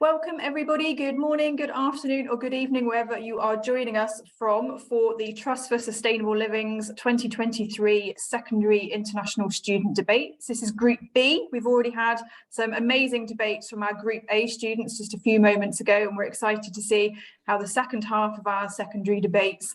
Welcome everybody, good morning, good afternoon or good evening wherever you are joining us from for the Trust for Sustainable Living's 2023 Secondary International Student Debates. This is Group B. We've already had some amazing debates from our Group A students just a few moments ago, and we're excited to see how the second half of our secondary debates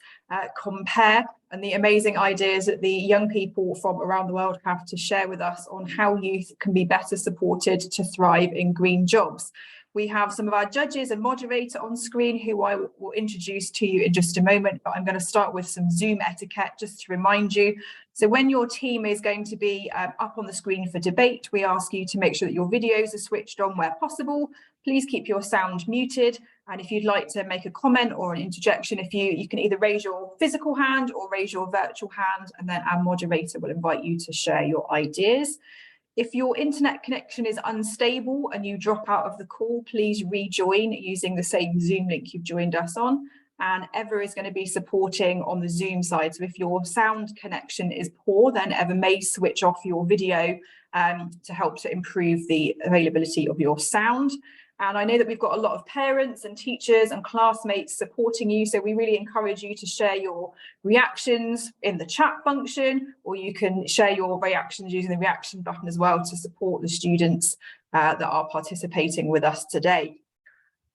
compare and the amazing ideas that the young people from around the world have to share with us on how youth can be better supported to thrive in green jobs. We have some of our judges and moderator on screen who I will introduce to you in just a moment, but I'm going to start with some Zoom etiquette just to remind you. So when your team is going to be up on the screen for debate, we ask you to make sure that your videos are switched on where possible. Please keep your sound muted. And if you'd like to make a comment or an interjection, you can either raise your physical hand or raise your virtual hand, and then our moderator will invite you to share your ideas. If your internet connection is unstable and you drop out of the call, please rejoin using the same Zoom link you've joined us on. And Eva is going to be supporting on the Zoom side. So if your sound connection is poor, then Eva may switch off your video to help to improve the availability of your sound. And I know that we've got a lot of parents and teachers and classmates supporting you, so we really encourage you to share your reactions in the chat function, or you can share your reactions using the reaction button as well to support the students that are participating with us today.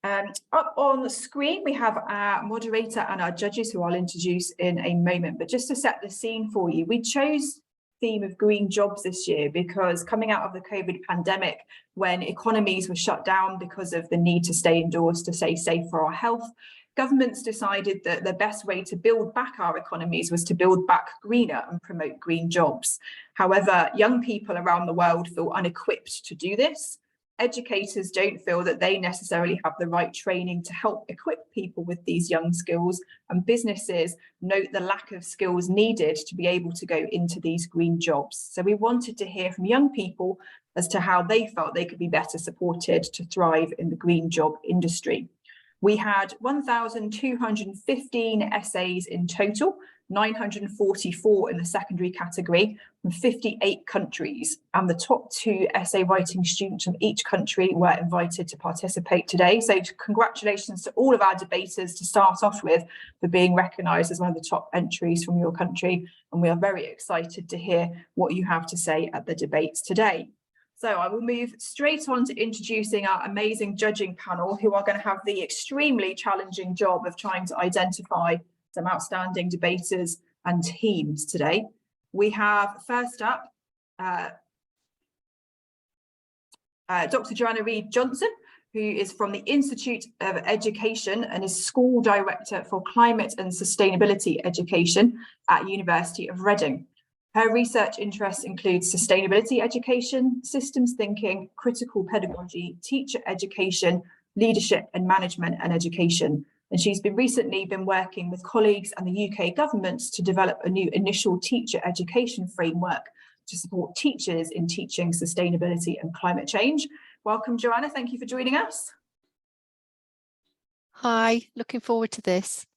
Up on the screen, we have our moderator and our judges who I'll introduce in a moment, but just to set the scene for you, we chose theme of green jobs this year because coming out of the COVID pandemic, when economies were shut down because of the need to stay indoors to stay safe for our health, governments decided that the best way to build back our economies was to build back greener and promote green jobs. However, young people around the world feel unequipped to do this. Educators don't feel that they necessarily have the right training to help equip people with these young skills, and businesses note the lack of skills needed to be able to go into these green jobs. So we wanted to hear from young people as to how they felt they could be better supported to thrive in the green job industry. We had 1,215 essays in total, 944 in the secondary category from 58 countries, and the top 2 essay writing students from each country were invited to participate today. So congratulations to all of our debaters to start off with for being recognised as one of the top entries from your country, and we are very excited to hear what you have to say at the debates today. So I will move straight on to introducing our amazing judging panel, who are going to have the extremely challenging job of trying to identify some outstanding debaters and teams today. We have first up Dr. Joanna Reid Johnson, who is from the Institute of Education and is School Director for Climate and Sustainability Education at University of Reading. Her research interests include sustainability education, systems thinking, critical pedagogy, teacher education, leadership and management and education. And she's recently been working with colleagues and the UK government to develop a new initial teacher education framework to support teachers in teaching sustainability and climate change. Welcome, Joanna. Thank you for joining us. Hi, looking forward to this.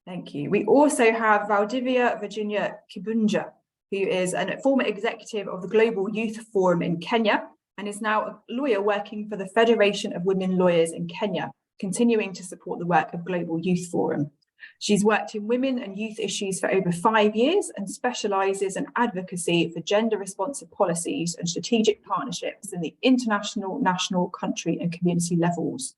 Thank you. We also have Valdivia Virginia Kibunja, who is a former executive of the Global Youth Forum in Kenya and is now a lawyer working for the Federation of Women Lawyers in Kenya, continuing to support the work of Global Youth Forum. She's worked in women and youth issues for over 5 years and specialises in advocacy for gender-responsive policies and strategic partnerships in the international, national, country and community levels.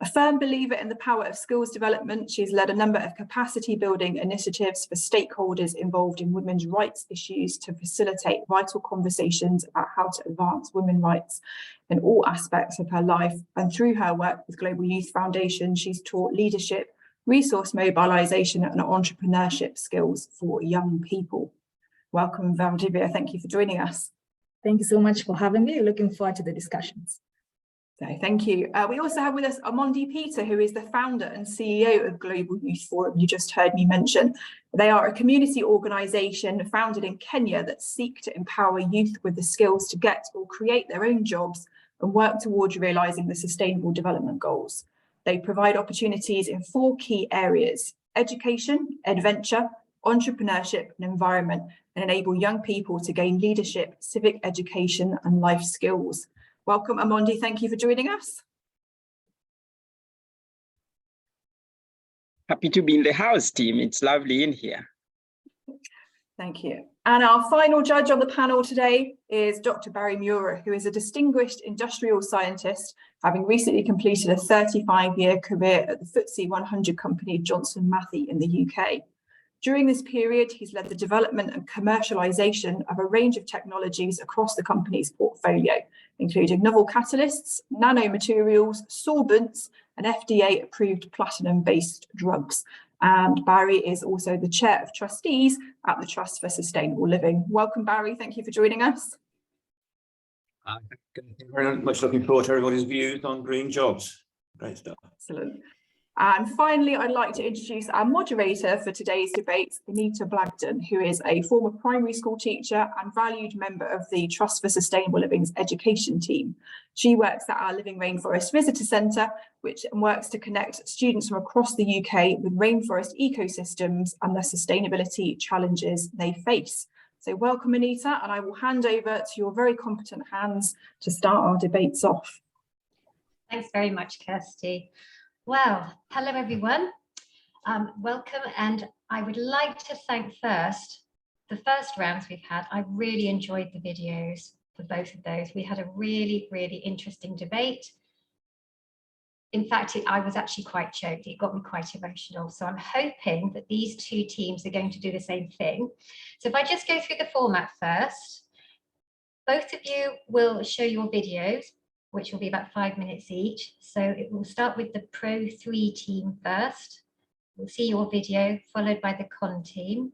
A firm believer in the power of skills development, she's led a number of capacity building initiatives for stakeholders involved in women's rights issues to facilitate vital conversations about how to advance women's rights in all aspects of her life. And through her work with Global Youth Foundation, she's taught leadership, resource mobilisation and entrepreneurship skills for young people. Welcome, Valdivia. Thank you for joining us. Thank you so much for having me. Looking forward to the discussions. So thank you. We also have with us Amondi Peter, who is the founder and CEO of Global Youth Forum. You just heard me mention. They are a community organisation founded in Kenya that seek to empower youth with the skills to get or create their own jobs and work towards realising the Sustainable Development Goals. They provide opportunities in 4 key areas: education, adventure, entrepreneurship and environment, and enable young people to gain leadership, civic education and life skills. Welcome, Amondi. Thank you for joining us. Happy to be in the house, team. It's lovely in here. Thank you. And our final judge on the panel today is Dr. Barry Muir, who is a distinguished industrial scientist, having recently completed a 35-year career at the FTSE 100 company Johnson Matthey in the UK. During this period, he's led the development and commercialization of a range of technologies across the company's portfolio, including novel catalysts, nanomaterials, sorbents, and FDA-approved platinum-based drugs. And Barry is also the Chair of Trustees at the Trust for Sustainable Living. Welcome, Barry. Thank you for joining us. Thank you very much. Looking forward to everybody's views on green jobs. Great stuff. Excellent. And finally, I'd like to introduce our moderator for today's debates, Anita Blagden, who is a former primary school teacher and valued member of the Trust for Sustainable Living's education team. She works at our Living Rainforest Visitor Centre, which works to connect students from across the UK with rainforest ecosystems and the sustainability challenges they face. So welcome, Anita, and I will hand over to your very competent hands to start our debates off. Thanks very much, Kirsty. Well, hello everyone, welcome, and I would like to thank first the first rounds we've had. I really enjoyed the videos for both of those. We had a really interesting debate. In fact, I was actually quite choked. It got me quite emotional. So I'm hoping that these two teams are going to do the same thing. So if I just go through the format first, both of you will show your videos, which will be about 5 minutes each. So it will start with the Pro 3 team first. We'll see your video, followed by the Con team.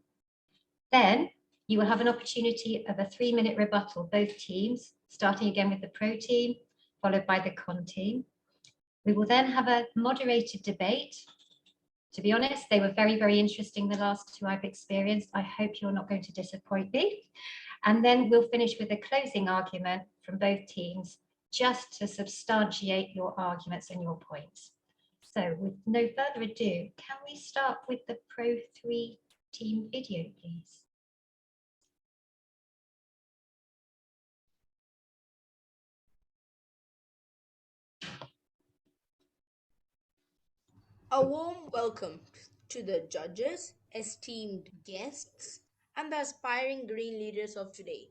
Then you will have an opportunity of a 3-minute rebuttal, both teams, starting again with the Pro team, followed by the Con team. We will then have a moderated debate. To be honest, they were very interesting, the last two I've experienced. I hope you're not going to disappoint me. And then we'll finish with a closing argument from both teams, just to substantiate your arguments and your points. So with no further ado, can we start with the Pro 3 team video, please? A warm welcome to the judges, esteemed guests, and the aspiring green leaders of today.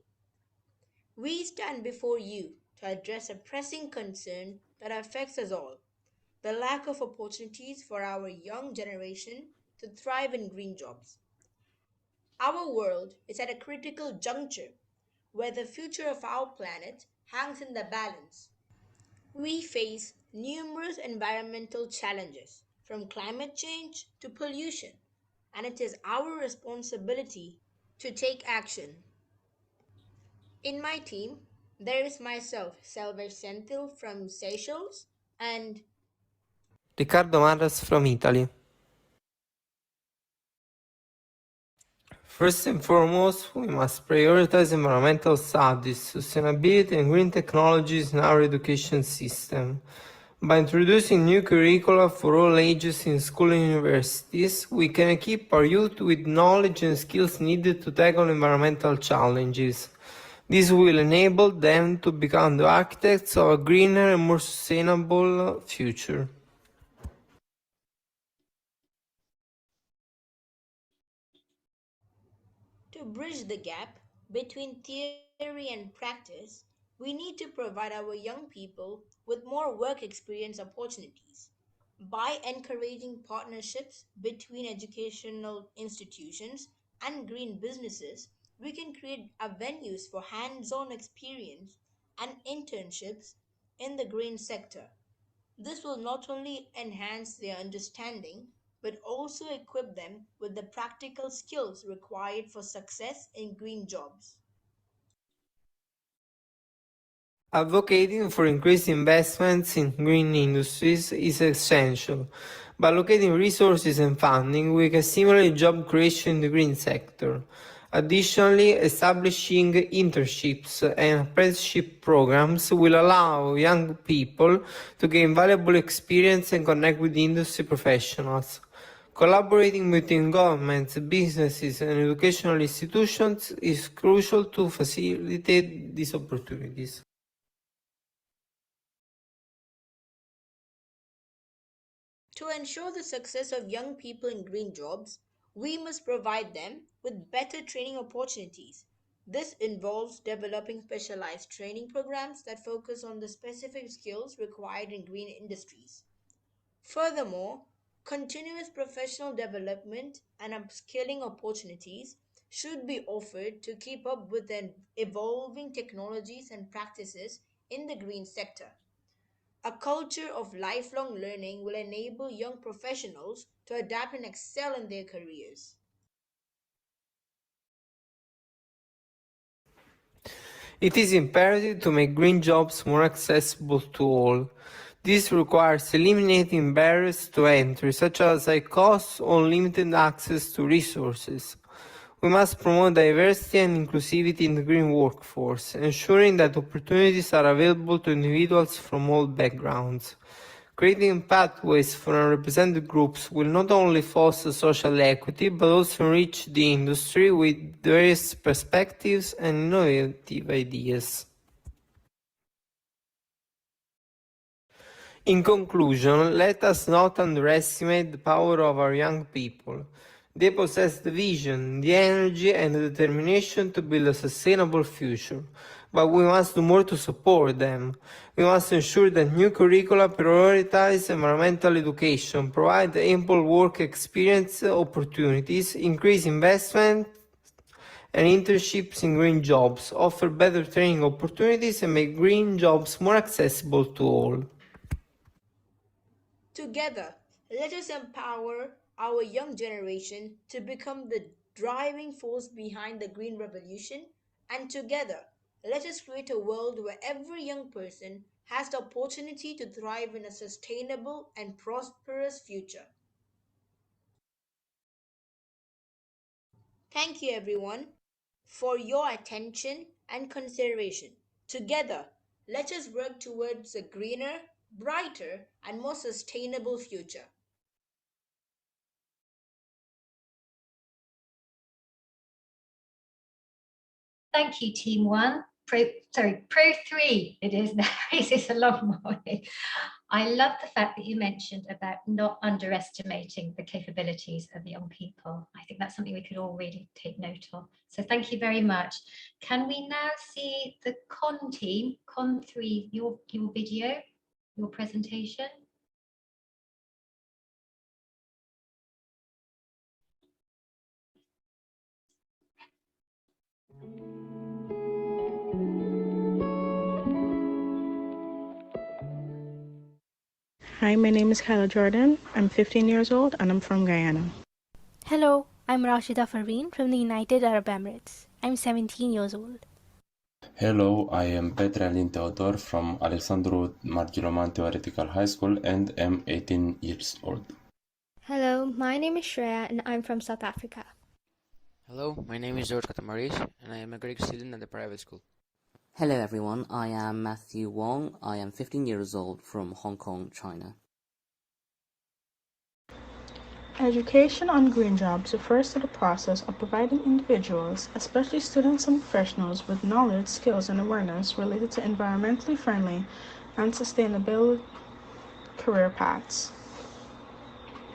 We stand before you to address a pressing concern that affects us all, the lack of opportunities for our young generation to thrive in green jobs. Our world is at a critical juncture where the future of our planet hangs in the balance. We face numerous environmental challenges, from climate change to pollution, and it is our responsibility to take action. In my team, there is myself, Selva Senthil from Seychelles, and Riccardo Marras from Italy. First and foremost, we must prioritize environmental studies, sustainability and green technologies in our education system. By introducing new curricula for all ages in school and universities, we can equip our youth with knowledge and skills needed to tackle environmental challenges. This will enable them to become the architects of a greener and more sustainable future. to bridge the gap between theory and practice, we need to provide our young people with more work experience opportunities. By encouraging partnerships between educational institutions and green businesses, we can create avenues for hands on experience and internships in the green sector. This will not only enhance their understanding, but also equip them with the practical skills required for success in green jobs. Advocating for increased investments in green industries is essential. By allocating resources and funding, we can stimulate job creation in the green sector. Additionally, establishing internships and apprenticeship programs will allow young people to gain valuable experience and connect with industry professionals. Collaborating between governments, businesses, and educational institutions is crucial to facilitate these opportunities. To ensure the success of young people in green jobs, we must provide them with better training opportunities. This involves developing specialized training programs that focus on the specific skills required in green industries. Furthermore, continuous professional development and upskilling opportunities should be offered to keep up with the evolving technologies and practices in the green sector. A culture of lifelong learning will enable young professionals to adapt and excel in their careers. It is imperative to make green jobs more accessible to all. This requires eliminating barriers to entry, such as high costs or limited access to resources. We must promote diversity and inclusivity in the green workforce, ensuring that opportunities are available to individuals from all backgrounds. Creating pathways for unrepresented groups will not only foster social equity, but also enrich the industry with various perspectives and innovative ideas. In conclusion, let us not underestimate the power of our young people. They possess the vision, the energy, and the determination to build a sustainable future. But we must do more to support them. We must ensure that new curricula prioritize environmental education, provide ample work experience opportunities, increase investment and internships in green jobs, offer better training opportunities, and make green jobs more accessible to all. Together, let us empower our young generation to become the driving force behind the green revolution, and together, let us create a world where every young person has the opportunity to thrive in a sustainable and prosperous future. Thank you, everyone, for your attention and consideration. Together, let us work towards a greener, brighter, and more sustainable future. Thank you, Team 1. Pro 3, it is now. This is a long morning. I love the fact that you mentioned about not underestimating the capabilities of young people. I think that's something we could all really take note of. So thank you very much. Can we now see the Con team, Con 3, your video, your presentation? Hi, my name is Kyla Jordan. I'm 15 years old and I'm from Guyana. Hello, I'm Rashida Farveen from the United Arab Emirates. I'm 17 years old. Hello, I am Petra Lin Teodor from Alexandru Margiroman Theoretical High School and am 18 years old. Hello, my name is Shreya and I'm from South Africa. Hello, my name is George Katamaris and I am a Greek student at the private school. Hello everyone, I am Matthew Wong. I am 15 years old from Hong Kong, China. Education on green jobs refers to the process of providing individuals, especially students and professionals, with knowledge, skills, and awareness related to environmentally friendly and sustainable career paths.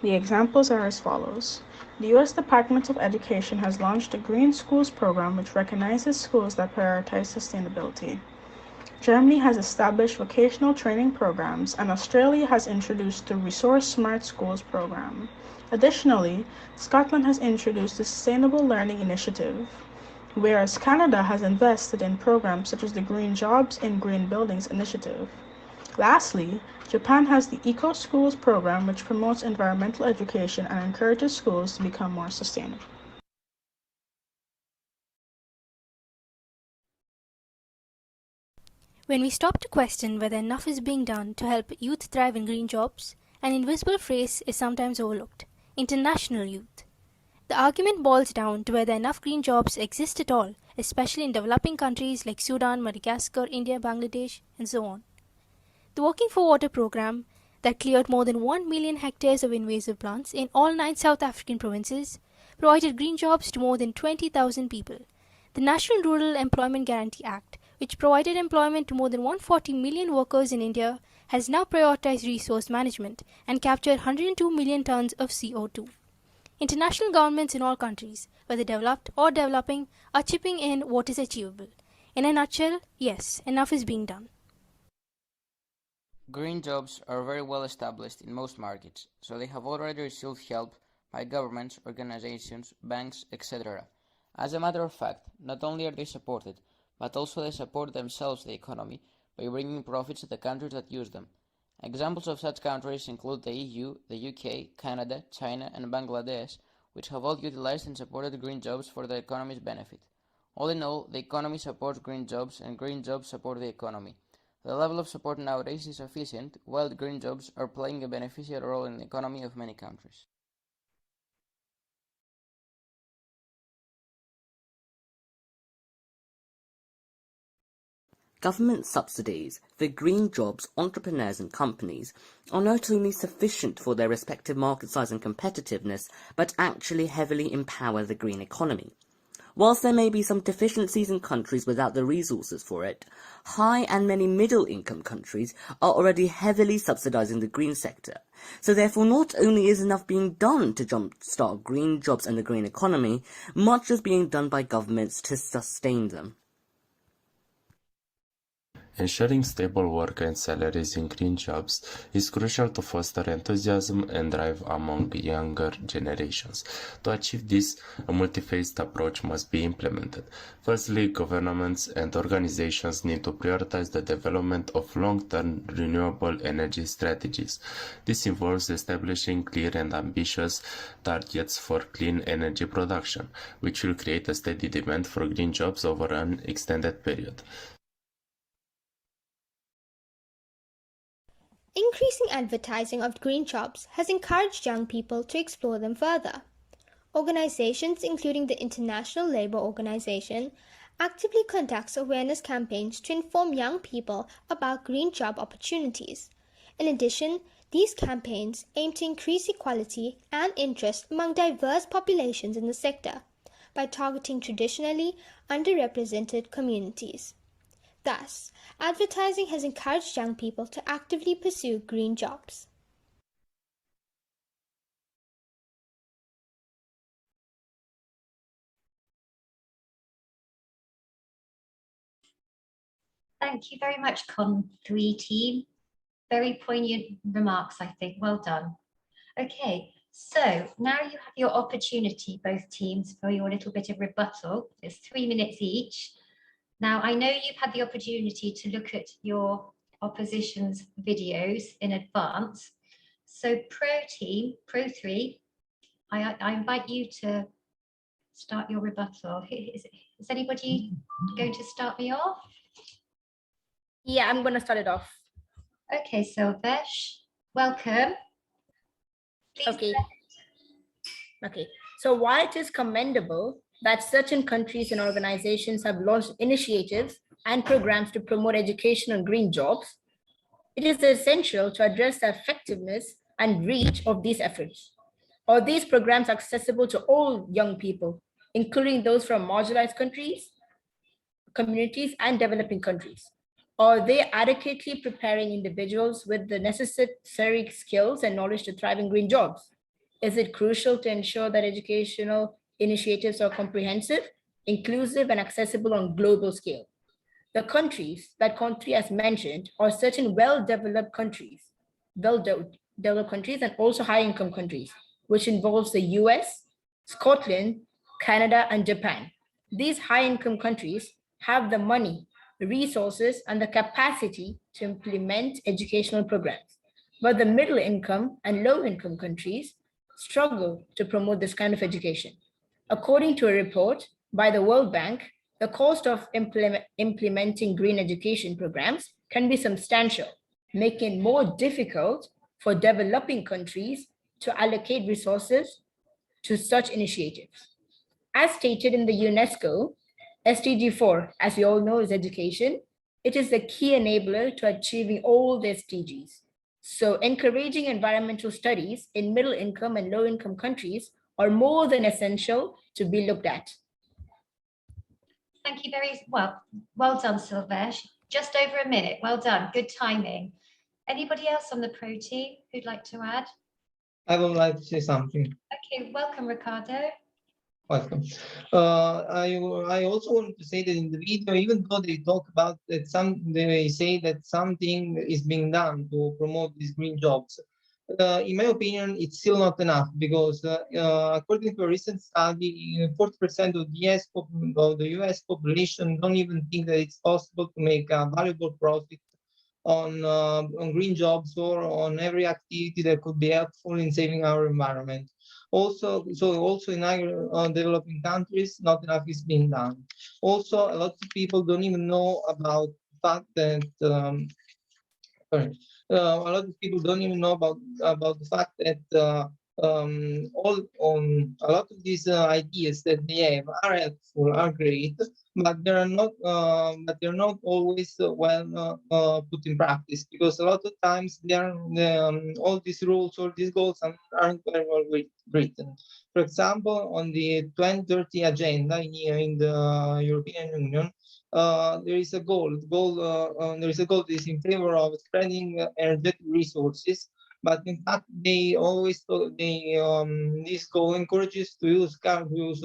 The examples are as follows. The U.S. Department of Education has launched a Green Schools program which recognizes schools that prioritize sustainability. Germany has established vocational training programs, and Australia has introduced the Resource Smart Schools program. Additionally, Scotland has introduced the Sustainable Learning Initiative, whereas Canada has invested in programs such as the Green Jobs in Green Buildings initiative. Lastly, Japan has the Eco Schools program, which promotes environmental education and encourages schools to become more sustainable. When we stop to question whether enough is being done to help youth thrive in green jobs, an invisible phrase is sometimes overlooked: international youth. The argument boils down to whether enough green jobs exist at all, especially in developing countries like Sudan, Madagascar, India, Bangladesh, and so on. The Working for Water program, that cleared more than 1 million hectares of invasive plants in all 9 South African provinces, provided green jobs to more than 20,000 people. The National Rural Employment Guarantee Act, which provided employment to more than 140 million workers in India, has now prioritized resource management and captured 102 million tons of CO2. International governments in all countries, whether developed or developing, are chipping in what is achievable. In a nutshell, yes, enough is being done. Green jobs are very well established in most markets, so they have already received help by governments, organizations, banks, etc. As a matter of fact, not only are they supported, but also they support themselves the economy by bringing profits to the countries that use them. Examples of such countries include the EU, the UK, Canada, China, and Bangladesh, which have all utilized and supported green jobs for the economy's benefit. All in all, the economy supports green jobs and green jobs support the economy. The level of support nowadays is sufficient, while green jobs are playing a beneficial role in the economy of many countries. Government subsidies for green jobs, entrepreneurs and companies are not only sufficient for their respective market size and competitiveness, but actually heavily empower the green economy. Whilst there may be some deficiencies in countries without the resources for it, high and many middle-income countries are already heavily subsidizing the green sector. So therefore, not only is enough being done to jumpstart green jobs and the green economy, much is being done by governments to sustain them. Ensuring stable work and salaries in green jobs is crucial to foster enthusiasm and drive among younger generations. To achieve this, a multi-phased approach must be implemented. Firstly, governments and organizations need to prioritize the development of long-term renewable energy strategies. This involves establishing clear and ambitious targets for clean energy production, which will create a steady demand for green jobs over an extended period. Increasing advertising of green jobs has encouraged young people to explore them further. Organizations including the International Labour Organization actively conducts awareness campaigns to inform young people about green job opportunities. In addition, these campaigns aim to increase equality and interest among diverse populations in the sector by targeting traditionally underrepresented communities. Thus, advertising has encouraged young people to actively pursue green jobs. Thank you very much, Con3 team. Very poignant remarks, I think. Well done. Okay, so now you have your opportunity, both teams, for your little bit of rebuttal. It's 3 minutes each. Now, I know you've had the opportunity to look at your opposition's videos in advance. So Pro team, Pro 3, I invite you to start your rebuttal. Is anybody going to start me off? Yeah, I'm going to start it off. Okay, Sylvesh, welcome. Please Okay. So while it is commendable that certain countries and organizations have launched initiatives and programs to promote education on green jobs, it is essential to address the effectiveness and reach of these efforts. Are these programs accessible to all young people, including those from marginalized countries, communities, and developing countries? Are they adequately preparing individuals with the necessary skills and knowledge to thrive in green jobs? Is it crucial to ensure that educational initiatives are comprehensive, inclusive, and accessible on global scale? The countries that Con3 has mentioned are certain well-developed countries, and also high-income countries, which involves the US, Scotland, Canada, and Japan. These high-income countries have the money, the resources, and the capacity to implement educational programs. But the middle-income and low-income countries struggle to promote this kind of education. According to a report by the World Bank, the cost of implementing green education programs can be substantial, making it more difficult for developing countries to allocate resources to such initiatives. As stated in the UNESCO, SDG 4, as we all know, is education. It is the key enabler to achieving all the SDGs. So encouraging environmental studies in middle income and low income countries are more than essential to be looked at. Thank you very well. Well done, Sylvesh. Just over a minute. Well done. Good timing. Anybody else on the pro team who'd like to add? I would like to say something. Okay, welcome, Ricardo. Welcome. I also want to say that in the video, even though they talk about that they say that something is being done to promote these green jobs. In my opinion, it's still not enough because according to a recent study, 40% of the US population don't even think that it's possible to make a valuable profit on green jobs or on every activity that could be helpful in saving our environment. Also in other developing countries, not enough is being done. Also, a lot of people don't even know about the fact that sorry, a lot of people don't even know about the fact that a lot of these ideas that they have are helpful, are great, but they're not always put in practice because a lot of times all these rules or these goals aren't very well written. For example, on the 2030 agenda in the European Union, there is a goal. There is a goal that is in favor of spreading energetic resources, but in fact, this goal encourages to use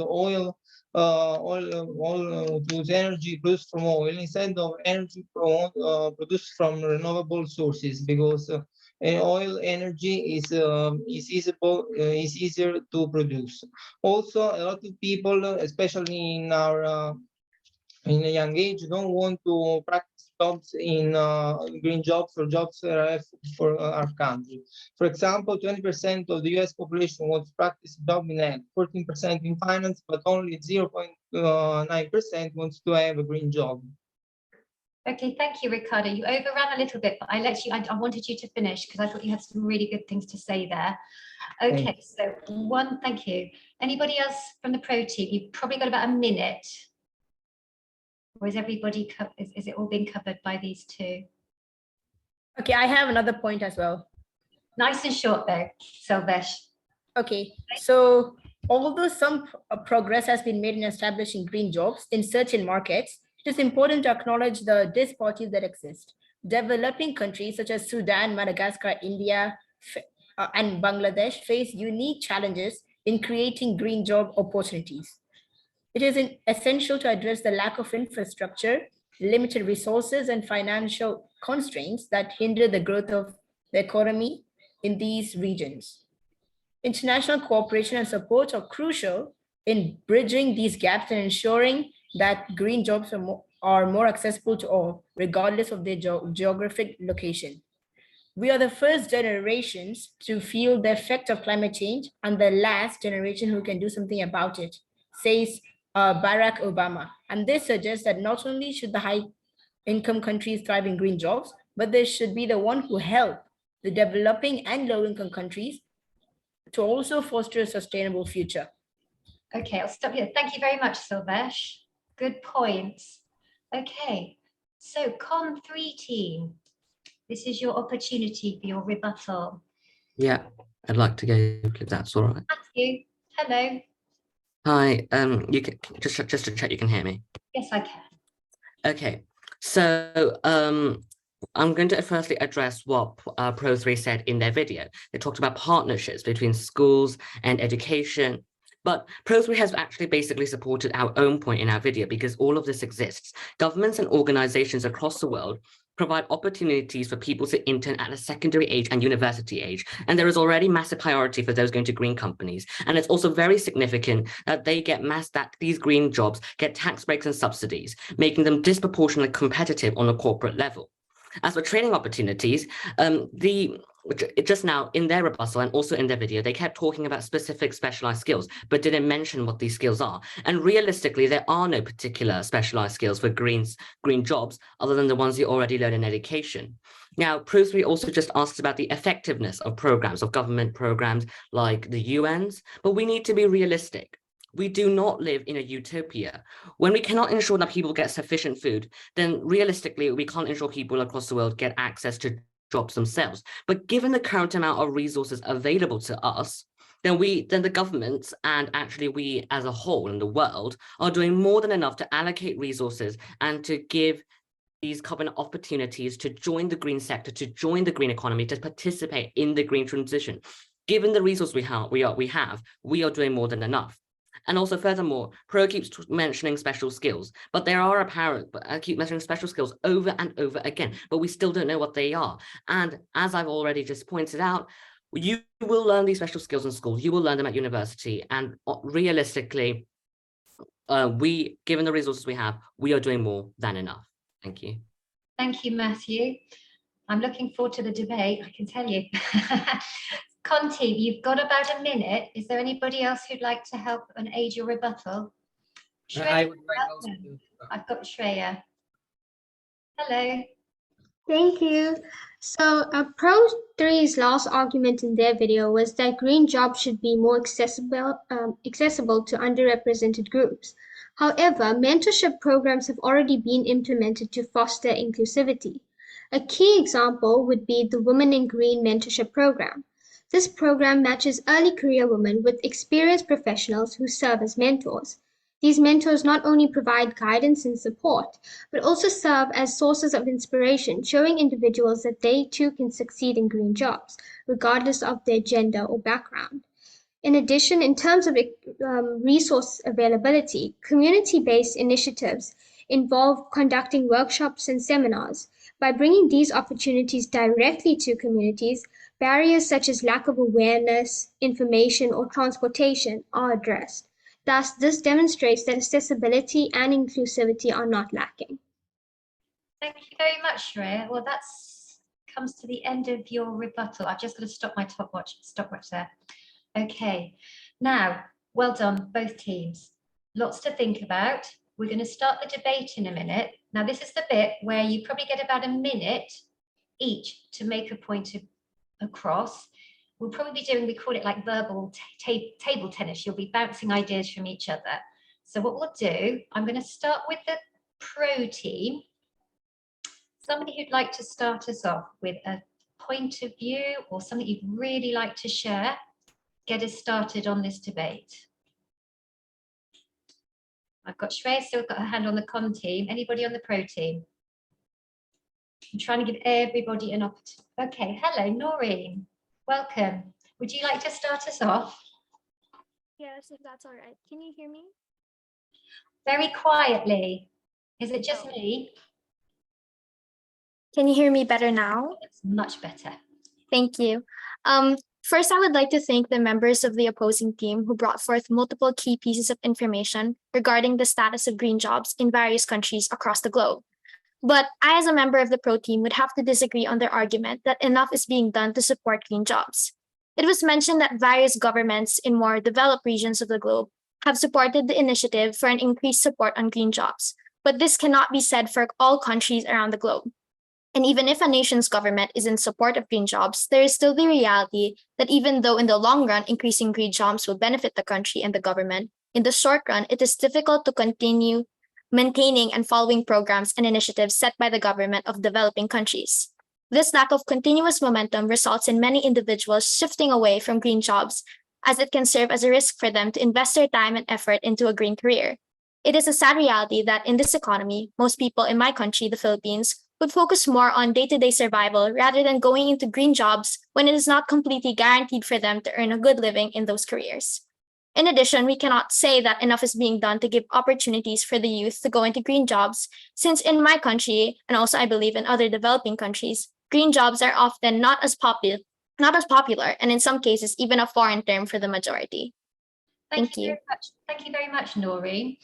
oil, to use energy produced from oil instead of energy produced from renewable sources, because oil energy is easier to produce. Also, a lot of people, especially in a young age, don't want to practice jobs in green jobs or jobs for our country. For example, 20% of the US population wants to practice a job in ag, 14% in finance, but only 0.9% wants to have a green job. Okay, thank you, Ricardo. You overran a little bit, but I wanted you to finish because I thought you had some really good things to say there. Okay, thank you. Anybody else from the pro team? You've probably got about a minute. Or is everybody, is it all being covered by these two? Okay, I have another point as well. Nice and short though, Selvesh. Okay, so although some progress has been made in establishing green jobs in certain markets, it is important to acknowledge the disparities that exist. Developing countries such as Sudan, Madagascar, India, and Bangladesh face unique challenges in creating green job opportunities. It is essential to address the lack of infrastructure, limited resources, and financial constraints that hinder the growth of the economy in these regions. International cooperation and support are crucial in bridging these gaps and ensuring that green jobs are more accessible to all, regardless of their geographic location. We are the first generations to feel the effect of climate change and the last generation who can do something about it, says Barack Obama. And this suggests that not only should the high-income countries thrive in green jobs, but they should be the one who help the developing and low-income countries to also foster a sustainable future. Okay, I'll stop here. Thank you very much, Silvesh. Good points. Okay, so Con3 team, this is your opportunity for your rebuttal. Yeah, I'd like to go if that's all right. Matthew, hello. Hi, you can just to check you can hear me. Yes, I can. Okay, so I'm going to firstly address what Pro3 said in their video. They talked about partnerships between schools and education, but Pro3 has actually basically supported our own point in our video because all of this exists. Governments and organizations across the world provide opportunities for people to intern at a secondary age and university age. And there is already massive priority for those going to green companies. And it's also very significant that these green jobs get tax breaks and subsidies, making them disproportionately competitive on a corporate level. As for training opportunities, just now in their rebuttal and also in their video, they kept talking about specific specialized skills, but didn't mention what these skills are. And realistically, there are no particular specialized skills for green jobs other than the ones you already learn in education. Now, Pro3 also just asks about the effectiveness of government programs like the UN's, but we need to be realistic. We do not live in a utopia. When we cannot ensure that people get sufficient food, then realistically, we can't ensure people across the world get access to jobs themselves. But given the current amount of resources available to us, then the governments and actually we as a whole in the world are doing more than enough to allocate resources and to give these covenant opportunities to join the green sector, to join the green economy, to participate in the green transition. Given the resources we are doing more than enough. And also, furthermore, Pro keeps mentioning special skills, but there are apparent, I keep mentioning special skills over and over again, but we still don't know what they are. And as I've already just pointed out, you will learn these special skills in school, you will learn them at university, and realistically, given the resources we have, we are doing more than enough. Thank you. Thank you, Matthew. I'm looking forward to the debate, I can tell you. Conti, you've got about a minute. Is there anybody else who'd like to help and aid your rebuttal? I would like welcome. also to, I've got Shreya. Hello. Thank you. So, Pro 3's last argument in their video was that green jobs should be more accessible to underrepresented groups. However, mentorship programs have already been implemented to foster inclusivity. A key example would be the Women in Green Mentorship Program. This program matches early career women with experienced professionals who serve as mentors. These mentors not only provide guidance and support, but also serve as sources of inspiration, showing individuals that they too can succeed in green jobs, regardless of their gender or background. In addition, in terms of resource availability, community-based initiatives involve conducting workshops and seminars. By bringing these opportunities directly to communities, barriers such as lack of awareness, information, or transportation are addressed. Thus, this demonstrates that accessibility and inclusivity are not lacking. Thank you very much, Shreya. Well, that comes to the end of your rebuttal. I've just got to stop my stopwatch there. Okay, now, well done, both teams. Lots to think about. We're going to start the debate in a minute. Now, this is the bit where you probably get about a minute each to make a point across. We'll probably be doing, we call it like verbal table tennis. You'll be bouncing ideas from each other. So what we'll do, I'm going to start with the Pro team. Somebody who'd like to start us off with a point of view or something you'd really like to share, get us started on this debate. I've got Shreya still got her hand on the con team. Anybody on the Pro team? I'm trying to give everybody an opportunity. Okay, hello, Noreen. Welcome. Would you like to start us off? Yes, if that's all right. Can you hear me? Very quietly. Is it just me? Can you hear me better now? It's much better. Thank you. First, I would like to thank the members of the opposing team who brought forth multiple key pieces of information regarding the status of green jobs in various countries across the globe. But I, as a member of the Pro team, would have to disagree on their argument that enough is being done to support green jobs. It was mentioned that various governments in more developed regions of the globe have supported the initiative for an increased support on green jobs, but this cannot be said for all countries around the globe. And even if a nation's government is in support of green jobs, there is still the reality that even though in the long run, increasing green jobs will benefit the country and the government, in the short run, it is difficult to continue maintaining and following programs and initiatives set by the government of developing countries. This lack of continuous momentum results in many individuals shifting away from green jobs, as it can serve as a risk for them to invest their time and effort into a green career. It is a sad reality that in this economy, most people in my country, the Philippines, would focus more on day-to-day survival rather than going into green jobs when it is not completely guaranteed for them to earn a good living in those careers. In addition, we cannot say that enough is being done to give opportunities for the youth to go into green jobs, since in my country, and also I believe in other developing countries, green jobs are often not as popular, and in some cases, even a foreign term for the majority. Thank you very much. Thank you very much, Noreen.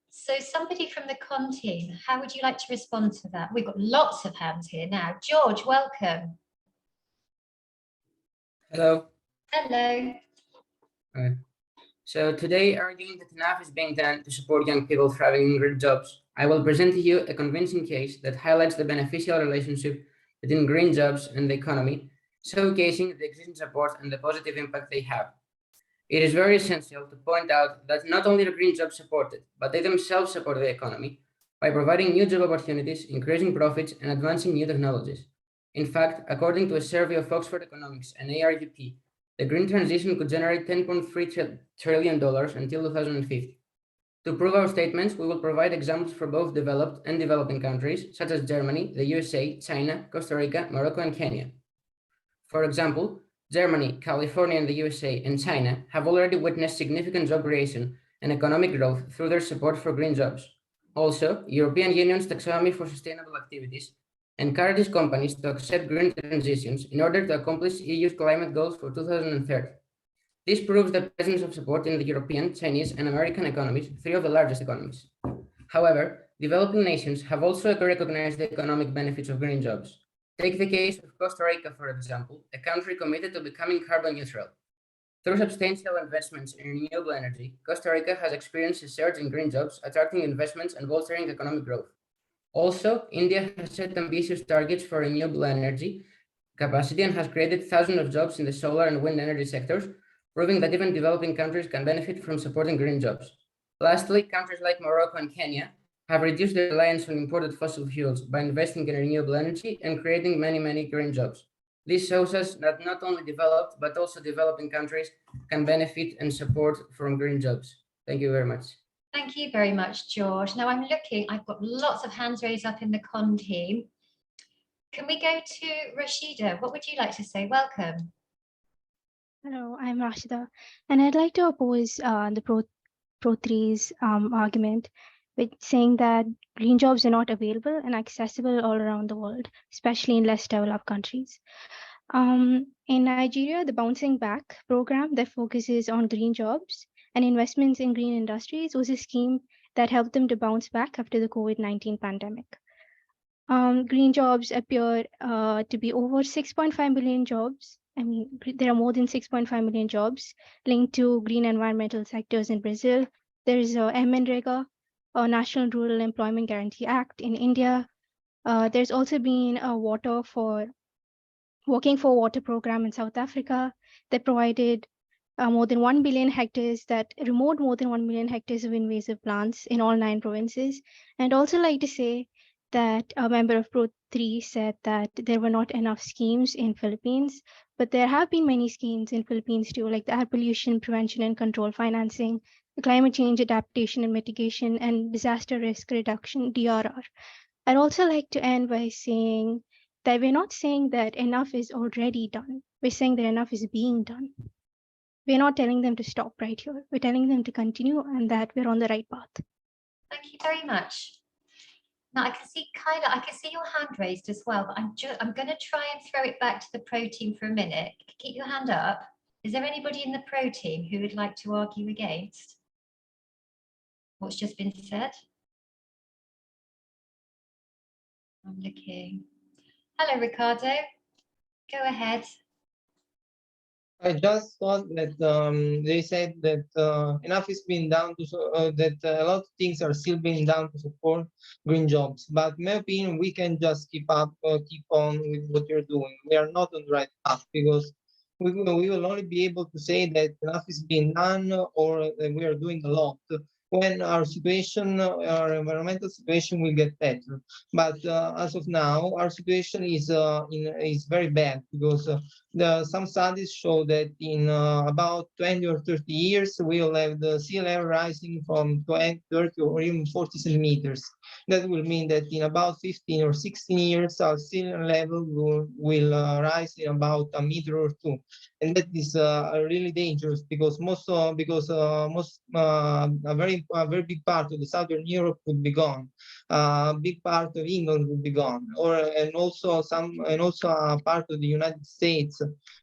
So somebody from the con team, how would you like to respond to that? We've got lots of hands here now. George, welcome. hello. Hello. Hi. So today, arguing that enough is being done to support young people thriving in green jobs, I will present to you a convincing case that highlights the beneficial relationship between green jobs and the economy, showcasing the existing support and the positive impact they have. It is very essential to point out that not only are green jobs supported, but they themselves support the economy by providing new job opportunities, increasing profits, and advancing new technologies. In fact, according to a survey of Oxford Economics and ARUP, the green transition could generate $10.3 trillion until 2050. To prove our statements, we will provide examples for both developed and developing countries, such as Germany, the USA, China, Costa Rica, Morocco, and Kenya. For example, Germany, California, and the USA and China have already witnessed significant job creation and economic growth through their support for green jobs. Also, European Union's taxonomy for sustainable activities encourages companies to accept green transitions in order to accomplish EU's climate goals for 2030. This proves the presence of support in the European, Chinese, and American economies, three of the largest economies. However, developing nations have also recognized the economic benefits of green jobs. Take the case of Costa Rica, for example, a country committed to becoming carbon neutral. Through substantial investments in renewable energy, Costa Rica has experienced a surge in green jobs, attracting investments and bolstering economic growth. Also, India has set ambitious targets for renewable energy capacity and has created thousands of jobs in the solar and wind energy sectors, proving that even developing countries can benefit from supporting green jobs. Lastly, countries like Morocco and Kenya have reduced their reliance on imported fossil fuels by investing in renewable energy and creating many green jobs. This shows us that not only developed, but also developing countries can benefit and support from green jobs. Thank you very much. Thank you very much, George. Now I'm looking, I've got lots of hands raised up in the con team. Can we go to Rashida? What would you like to say? Welcome. Hello, I'm Rashida, and I'd like to oppose the Pro3's argument with saying that green jobs are not available and accessible all around the world, especially in less developed countries. In Nigeria, the Bouncing Back program that focuses on green jobs and investments in green industries was a scheme that helped them to bounce back after the COVID-19 pandemic. Green jobs appear to be over 6.5 million jobs. I mean, there are more than 6.5 million jobs linked to green environmental sectors in Brazil. There is a MNREGA, a National Rural Employment Guarantee Act in India. There's also been a Working for Water program in South Africa that provided more than 1 billion hectares, that removed more than 1 million hectares of invasive plants in all 9 provinces. And I'd also like to say that a member of Pro3 said that there were not enough schemes in Philippines, but there have been many schemes in Philippines too, like the air pollution prevention and control financing, the climate change adaptation and mitigation, and disaster risk reduction, DRR. I'd also like to end by saying that we're not saying that enough is already done. We're saying that enough is being done. We're not telling them to stop right here. We're telling them to continue and that we're on the right path. Thank you very much. Now I can see Kyla, I can see your hand raised as well, but I'm going to try and throw it back to the Pro team for a minute. Keep your hand up. Is there anybody in the Pro team who would like to argue against what's just been said? I'm looking. Hello, Ricardo. Go ahead. I just thought that they said that enough is being done to that a lot of things are still being done to support green jobs. But in my opinion, we can just keep on with what we're doing. We are not on the right path because we will only be able to say that enough is being done or we are doing a lot when our situation, our environmental situation will get better. But as of now, our situation is very bad because some studies show that in about 20 or 30 years, we will have the sea level rising from 20, 30 or even 40 centimeters. That will mean that in about 15 or 16 years, our sea level will rise in about a meter or 2. And that is really dangerous because a very big part of the Southern Europe would be gone. A big part of England would be gone, and also a part of the United States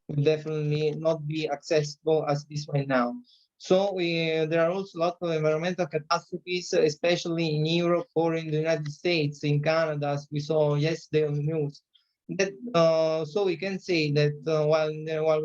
would definitely not be accessible as this right now. So there are also a lot of environmental catastrophes, especially in Europe or in the United States, in Canada, as we saw yesterday on the news. So we can say that while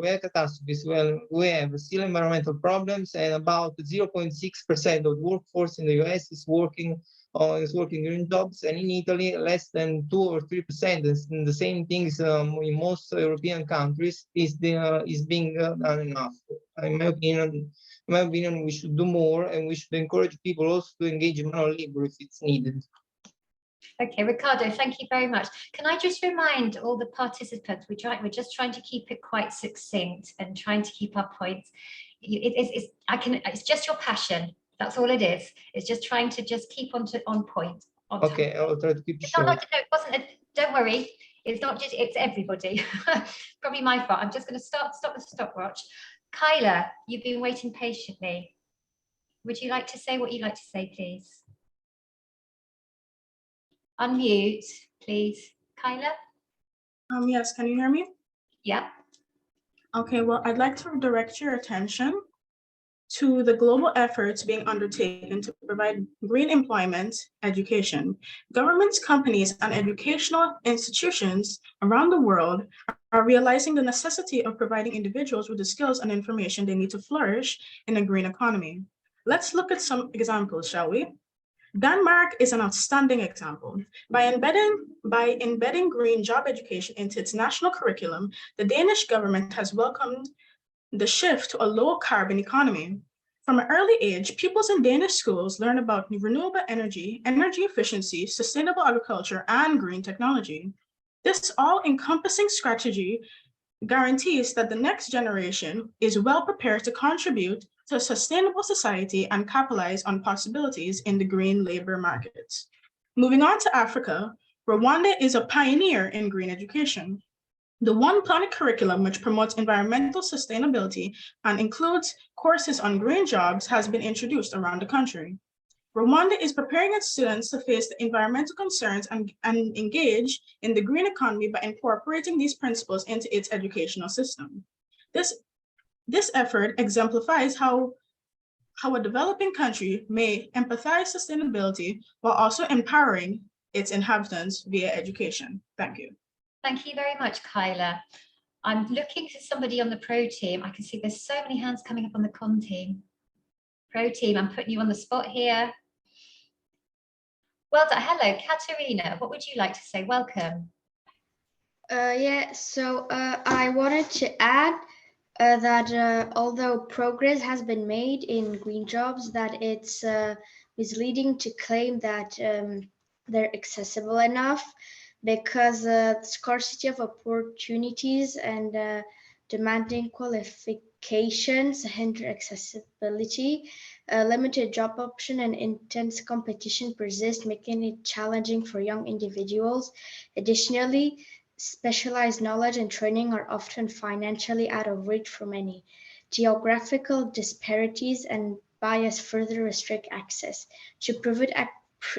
we have catastrophes, we have still environmental problems, and about 0.6% of the workforce in the US is working green jobs, and in Italy less than 2 or 3%. And the same things in most European countries is being done enough. In my opinion, we should do more, and we should encourage people also to engage in manual labor if it's needed. Okay, Ricardo, thank you very much. Can I just remind all the participants, we're just trying to keep it quite succinct and trying to keep our points. It's just your passion That's all it is. It's just trying to just keep on point. Okay, I will try to keep it It's not short. like, no, it wasn't. Don't worry. It's not just. It's everybody. Probably my fault. I'm just going to stop the stopwatch. Kyla, you've been waiting patiently. Would you like to say what you'd like to say, please? Unmute, please. Kyla? Yes, can you hear me? Yeah. Okay, well, I'd like to direct your attention to the global efforts being undertaken to provide green employment education. Governments, companies, and educational institutions around the world are realizing the necessity of providing individuals with the skills and information they need to flourish in a green economy. Let's look at some examples, shall we? Denmark is an outstanding example. By embedding green job education into its national curriculum, the Danish government has welcomed the shift to a low carbon economy. From an early age, pupils in Danish schools learn about renewable energy, energy efficiency, sustainable agriculture, and green technology. This all-encompassing strategy guarantees that the next generation is well prepared to contribute to a sustainable society and capitalize on possibilities in the green labor markets. Moving on to Africa, Rwanda is a pioneer in green education. The One Planet curriculum, which promotes environmental sustainability and includes courses on green jobs, has been introduced around the country. Rwanda is preparing its students to face the environmental concerns and engage in the green economy by incorporating these principles into its educational system. This effort exemplifies how a developing country may empathize sustainability while also empowering its inhabitants via education. Thank you. Thank you very much, Kyla. I'm looking for somebody on the pro team. I can see there's so many hands coming up on the con team. Pro team, I'm putting you on the spot here. Well done. Hello, Katerina. What would you like to say? Welcome. I wanted to add that although progress has been made in green jobs, that it's misleading to claim that they're accessible enough, because scarcity of opportunities and demanding qualifications hinder accessibility. Limited job option and intense competition persist, making it challenging for young individuals. Additionally, specialized knowledge and training are often financially out of reach for many. Geographical disparities and bias further restrict access. To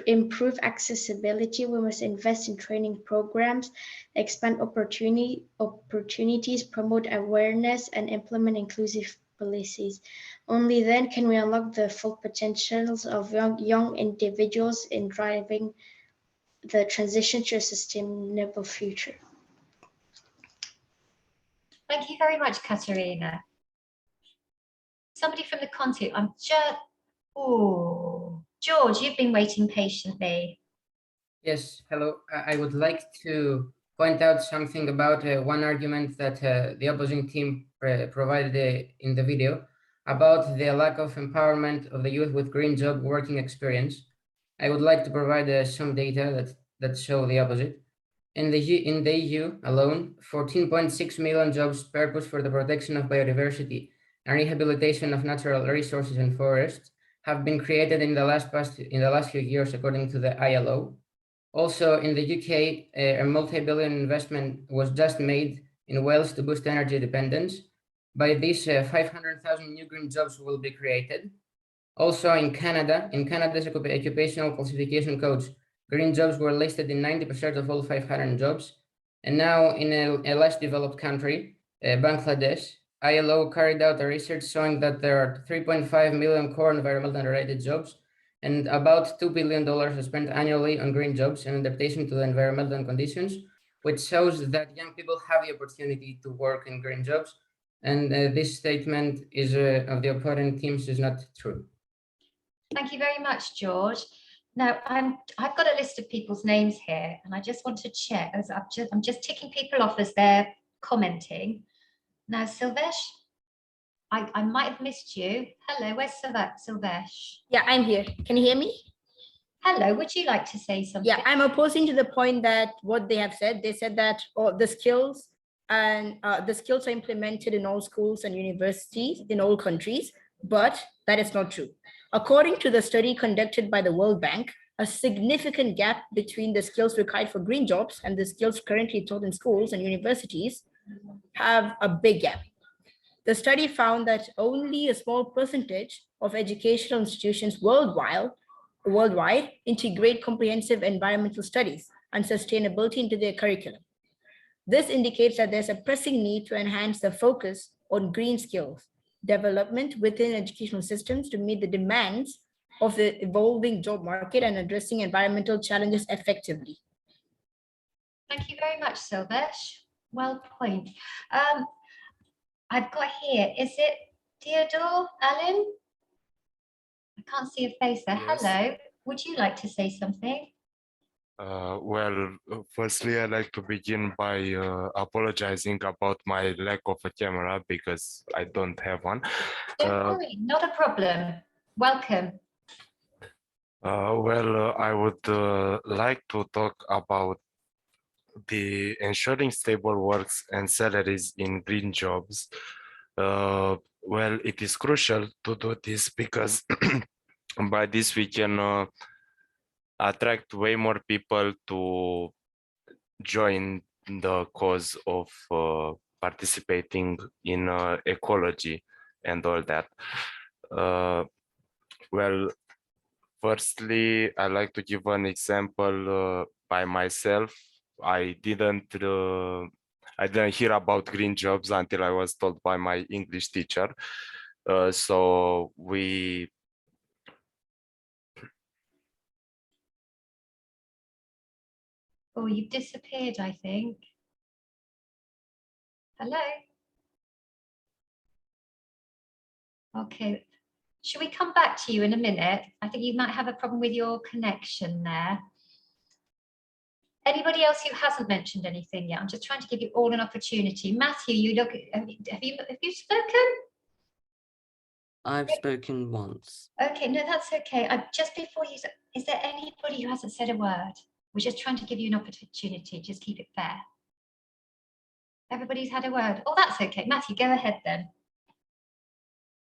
improve accessibility, we must invest in training programs, expand opportunities, promote awareness, and implement inclusive policies. Only then can we unlock the full potentials of young individuals in driving the transition to a sustainable future. Thank you very much, Katerina. Somebody from the content, I'm just, oh, George, you've been waiting patiently. Yes, hello. I would like to point out something about one argument that the opposing team provided in the video about the lack of empowerment of the youth with green job working experience. I would like to provide some data that show the opposite. In the EU alone, 14.6 million jobs purpose for the protection of biodiversity and rehabilitation of natural resources and forests have been created in the last few years, according to the ILO. Also, in the UK, a multi-billion investment was just made in Wales to boost energy independence. By this, 500,000 new green jobs will be created. Also, in Canada's occupational classification codes, green jobs were listed in 90% of all 500 jobs. And now, in a less developed country, Bangladesh, ILO carried out a research showing that there are 3.5 million core environmental related jobs, and about $2 billion are spent annually on green jobs and adaptation to the environmental conditions, which shows that young people have the opportunity to work in green jobs. And this statement is of the opponent teams is not true. Thank you very much, George. Now, I've got a list of people's names here, and I just want to check, as I'm just ticking people off as they're commenting. Now, Silvesh, I might have missed you. Hello, where's Silvesh? Yeah, I'm here. Can you hear me? Hello, would you like to say something? Yeah, I'm opposing to the point that what they have said. They said that the skills are implemented in all schools and universities in all countries, but that is not true. According to the study conducted by the World Bank, a significant gap between the skills required for green jobs and the skills currently taught in schools and universities have a big gap. The study found that only a small percentage of educational institutions worldwide integrate comprehensive environmental studies and sustainability into their curriculum. This indicates that there's a pressing need to enhance the focus on green skills development within educational systems to meet the demands of the evolving job market and addressing environmental challenges effectively. Thank you very much, Silvesh. Well point. I've got here, is it Theodore, Alan? I can't see a face there. Yes. Hello, would you like to say something? Firstly, I'd like to begin by apologizing about my lack of a camera because I don't have one. Don't worry, not a problem. Welcome. I would like to talk about the ensuring stable works and salaries in green jobs. It is crucial to do this because by this we can attract way more people to join the cause of participating in ecology and all that. Firstly, I like to give an example by myself. I didn't hear about green jobs until I was told by my English teacher. So we Oh, you've disappeared, I think. Hello? Okay, should we come back to you in a minute? I think you might have a problem with your connection there. Anybody else who hasn't mentioned anything yet? I'm just trying to give you all an opportunity. Matthew, you look, have you spoken? I've spoken once. Okay, no, that's okay. Just before you, is there anybody who hasn't said a word? We're just trying to give you an opportunity. Just keep it fair. Everybody's had a word. Oh, that's okay. Matthew, go ahead then.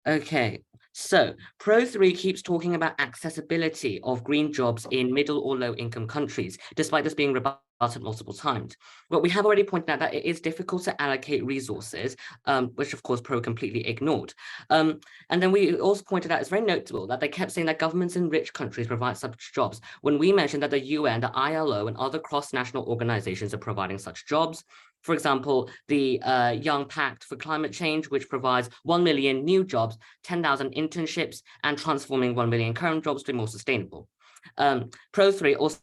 Okay, so Pro 3 keeps talking about accessibility of green jobs in middle or low income countries, despite this being rebutted multiple times. But we have already pointed out that it is difficult to allocate resources, which of course Pro completely ignored. And then we also pointed out it's very notable that they kept saying that governments in rich countries provide such jobs, when we mentioned that the UN, the ILO, and other cross-national organizations are providing such jobs. For example, the Young Pact for Climate Change, which provides 1 million new jobs, 10,000 internships, and transforming 1 million current jobs to be more sustainable. Pro 3 also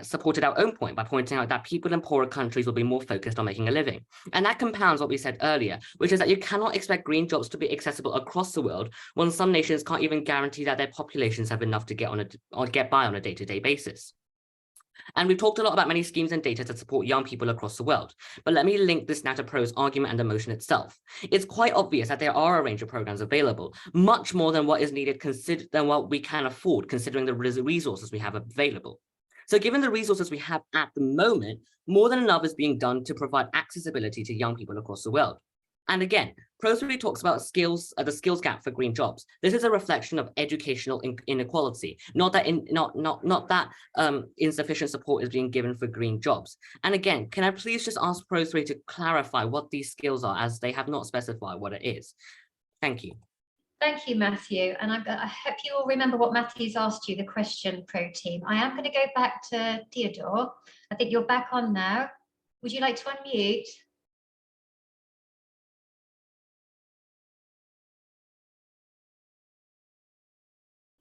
supported our own point by pointing out that people in poorer countries will be more focused on making a living. And that compounds what we said earlier, which is that you cannot expect green jobs to be accessible across the world when some nations can't even guarantee that their populations have enough to get by on a day-to-day basis. And we've talked a lot about many schemes and data to support young people across the world. But let me link this now to Pro's argument and the motion itself. It's quite obvious that there are a range of programs available, much more than what is needed than what we can afford, considering the resources we have available. So given the resources we have at the moment, more than enough is being done to provide accessibility to young people across the world. And again, Pro 3 talks about the skills gap for green jobs. This is a reflection of educational inequality, not that insufficient support is being given for green jobs. And again, can I please just ask Pro 3 to clarify what these skills are, as they have not specified what it is. Thank you. Thank you, Matthew. And I hope you all remember what Matthew's asked you, the question, Pro team. I am going to go back to Theodore. I think you're back on now. Would you like to unmute?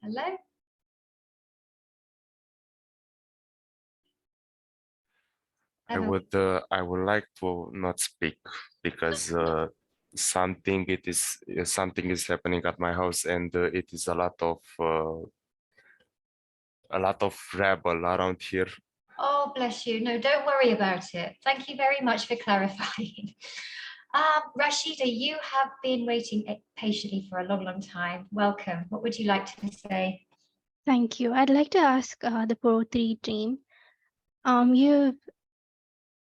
Hello? I would like to not speak because something is happening at my house, and it is a lot of rabble around here. Oh, bless you. No, don't worry about it. Thank you very much for clarifying. Rashida, you have been waiting patiently for a long time. Welcome. What would you like to say? Thank you. I'd like to ask the Pro 3 team.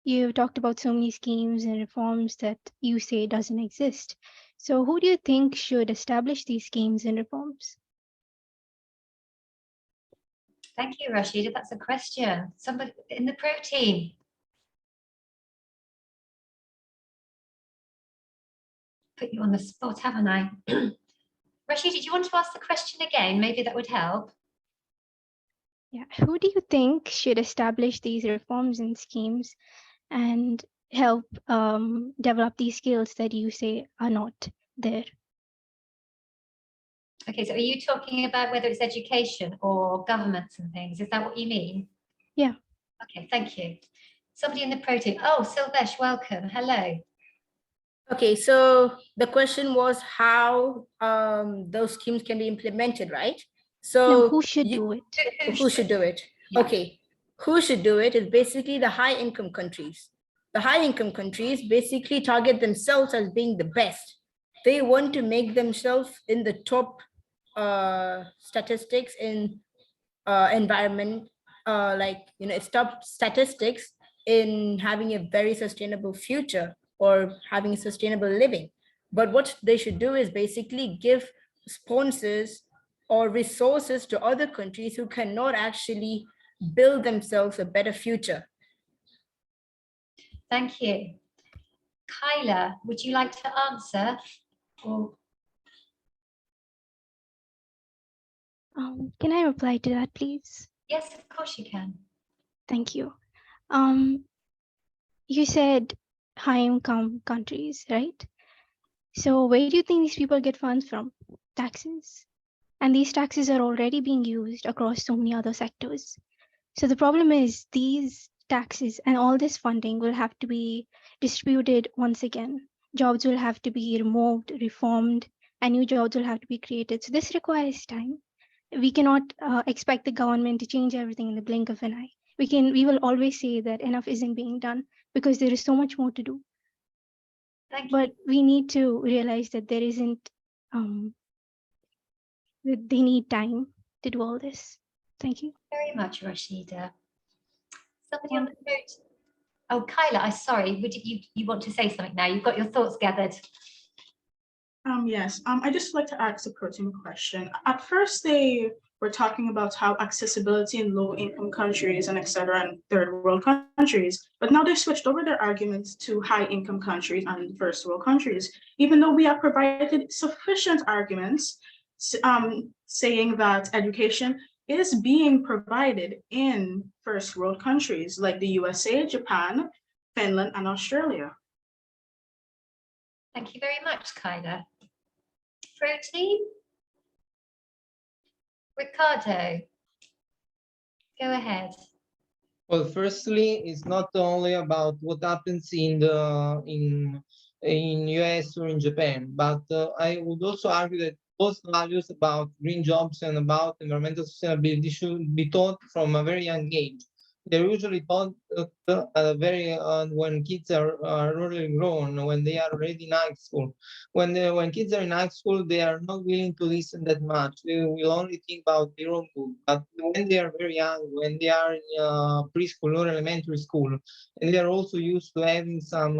You've talked about so many schemes and reforms that you say doesn't exist. So who do you think should establish these schemes and reforms? Thank you, Rashida. That's a question. Somebody in the pro team. Put you on the spot, haven't I? Rashida, do you want to ask the question again? Maybe that would help. Yeah. Who do you think should establish these reforms and schemes and help develop these skills that you say are not there? Okay, so are you talking about whether it's education or governments and things? Is that what you mean? Yeah. Okay, thank you. Somebody in the pro team. Oh, Silvesh, welcome. Hello. Okay, so the question was how those schemes can be implemented, right? So no, who should do it? Who should do it? Yeah. Okay, who should do it is basically the high income countries. The high income countries basically target themselves as being the best. They want to make themselves in the top statistics in environment, it's top statistics in having a very sustainable future or having a sustainable living. But what they should do is basically give sponsors or resources to other countries who cannot actually build themselves a better future. Thank you. Kyla, would you like to answer? Or Can I reply to that, please? yes, of course you can. Thank you. You said high income countries, right? So where do you think these people get funds from? Taxes. And these taxes are already being used across so many other sectors. So the problem is these taxes and all this funding will have to be distributed once again. Jobs will have to be removed, reformed, and new jobs will have to be created. So this requires time. We cannot expect the government to change everything in the blink of an eye. We will always say that enough isn't being done because there is so much more to do. But we need to realize that there isn't, that they need time to do all this. Thank you. Very much, Rashida. Somebody on the note. Oh, Kyla, I'm sorry. Would you want to say something now? You've got your thoughts gathered. Yes, I just like to ask a pertinent question. At first, they were talking about how accessibility in low-income countries and et cetera, and third world countries, but now they switched over their arguments to high-income countries and first world countries, even though we have provided sufficient arguments saying that education is being provided in first world countries like the USA, Japan, Finland, and Australia. Thank you very much, Kyla. Pro team? Ricardo, go ahead. Well, firstly, it's not only about what happens in US or in Japan, but I would also argue that those values about green jobs and about environmental sustainability should be taught from a very young age. They're usually taught when kids are already grown, when they are already in high school. When kids are in high school, they are not willing to listen that much. They will only think about their own good. But when they are very young, when they are in preschool or elementary school, and they are also used to having some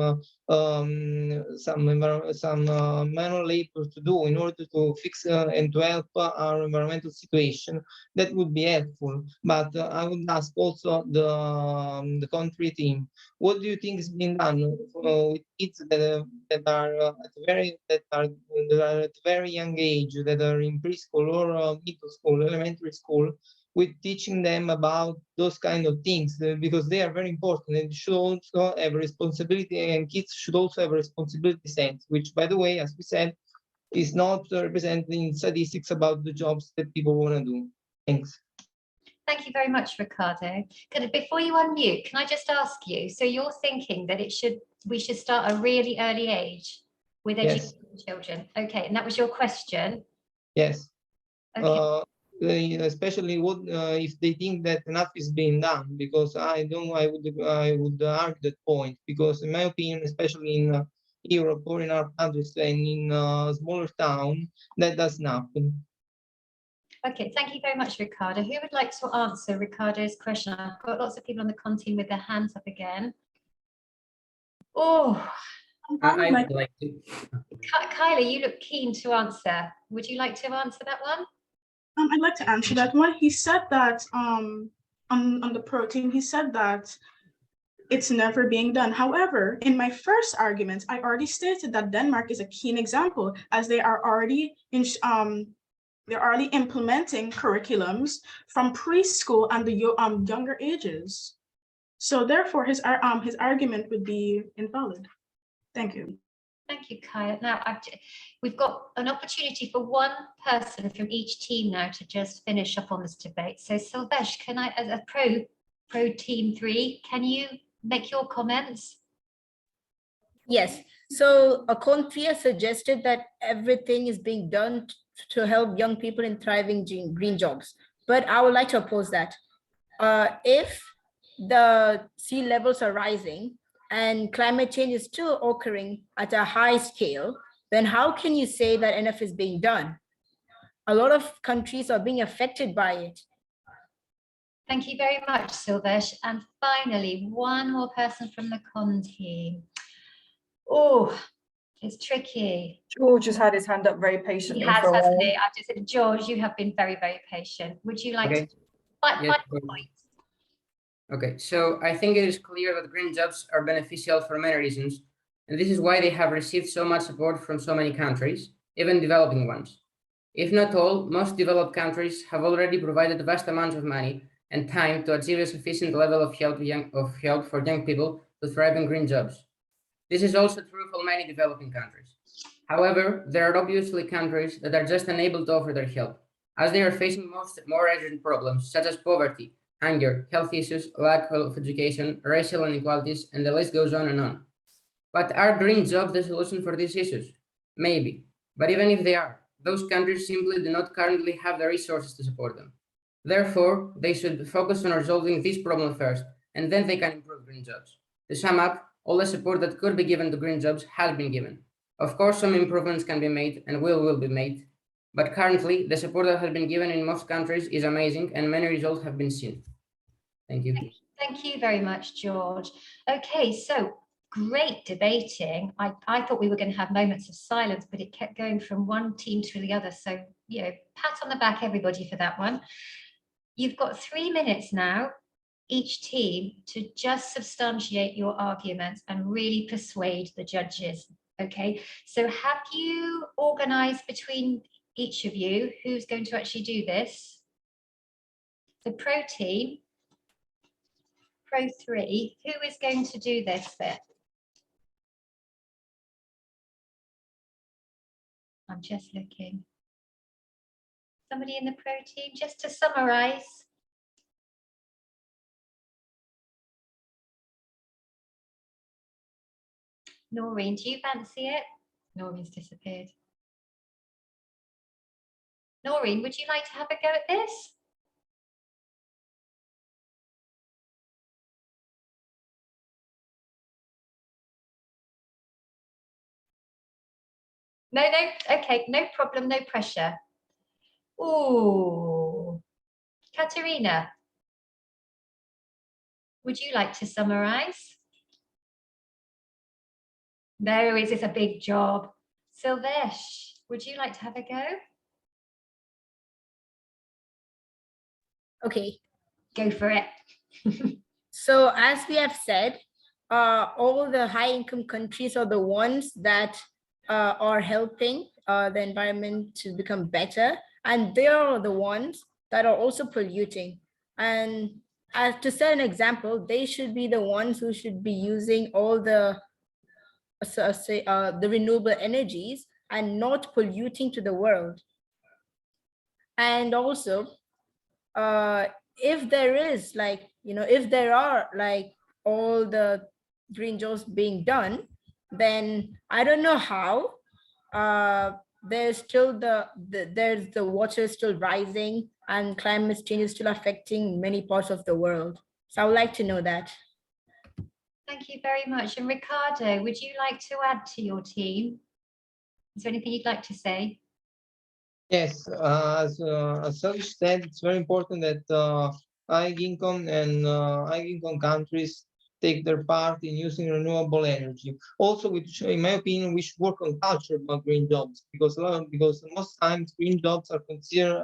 manual labor to do in order to fix and to help our environmental situation, that would be helpful. But I would ask also the country team, what do you think is being done with kids that are at a very young age, that are in preschool or middle school, elementary school, with teaching them about those kind of things, because they are very important and should also have a responsibility, and kids should also have a responsibility sense, which, by the way, as we said, is not represented in statistics about the jobs that people want to do. Thanks. Thank you very much, Ricardo. Before you unmute, can I just ask you, so you're thinking that we should start a really early age with educating children? Okay, and that was your question? Yes. Okay. Especially if they think that enough is being done, because I would argue that point, because in my opinion, especially in Europe or in our countries and in smaller town, that doesn't happen. Okay, thank you very much, Ricardo. Who would like to answer Ricardo's question? I've got lots of people on the con team with their hands up again. Oh, I would like to. Kyla, you look keen to answer. Would you like to answer that one? I'd like to answer that one. He said that on the protein, he said that it's never being done. However, in my first argument, I already stated that Denmark is a keen example, as they are already they're already implementing curriculums from preschool and the younger ages. So therefore, his argument would be invalid. Thank you. Thank you, Kaya. Now, we've got an opportunity for one person from each team now to just finish up on this debate. So, Sylvesh, can I, as a pro team 3, can you make your comments? Yes. So Akontria suggested that everything is being done to help young people in thriving green jobs. But I would like to oppose that. If the sea levels are rising and climate change is still occurring at a high scale, then how can you say that enough is being done? A lot of countries are being affected by it. Thank you very much, Sylvesh. And finally, one more person from the con team. Oh, it's tricky. George has had his hand up very patiently. He has, hasn't he? I've just said, George, you have been very, very patient. Would you like to find points? Okay, so I think it is clear that green jobs are beneficial for many reasons, and this is why they have received so much support from so many countries, even developing ones. If not all, most developed countries have already provided vast amounts of money and time to achieve a sufficient level of help for young people to thrive in green jobs. This is also true for many developing countries. However, there are obviously countries that are just unable to offer their help, as they are facing more urgent problems such as poverty, hunger, health issues, lack of education, racial inequalities, and the list goes on and on. But are green jobs the solution for these issues? Maybe. But even if they are, those countries simply do not currently have the resources to support them. Therefore, they should focus on resolving this problem first, and then they can improve green jobs. To sum up, all the support that could be given to green jobs has been given. Of course, some improvements can be made and will be made, but currently, the support that has been given in most countries is amazing and many results have been seen. Thank you. Thank you very much, George. Okay, so great debating. I thought we were going to have moments of silence, but it kept going from one team to the other. So, you know, pat on the back, everybody, for that one. You've got 3 minutes now, each team, to just substantiate your arguments and really persuade the judges. Okay, so have you organized between each of you who's going to actually do this? The pro team, pro 3, who is going to do this bit? I'm just looking. Somebody in the pro team, just to summarize. Noreen, do you fancy it? Noreen's disappeared. Noreen, would you like to have a go at this? No, okay, no problem, no pressure. Ooh, Katerina, would you like to summarize? No, is this a big job? Sylvesh, would you like to have a go? Okay. Go for it. So as we have said, all the high income countries are the ones that are helping the environment to become better. And they are the ones that are also polluting. And to set an example, they should be the ones who should be using all the renewable energies and not polluting to the world. And also, if there is if there are all the green jobs being done, then I don't know how there's still there's the water still rising and climate change is still affecting many parts of the world. So I would like to know that. Thank you very much. And Ricardo, would you like to add to your team? Is there anything you'd like to say? Yes, as Salish said, it's very important that high income countries take their part in using renewable energy. Also, which, in my opinion, we should work on culture about green jobs, because most times green jobs are considered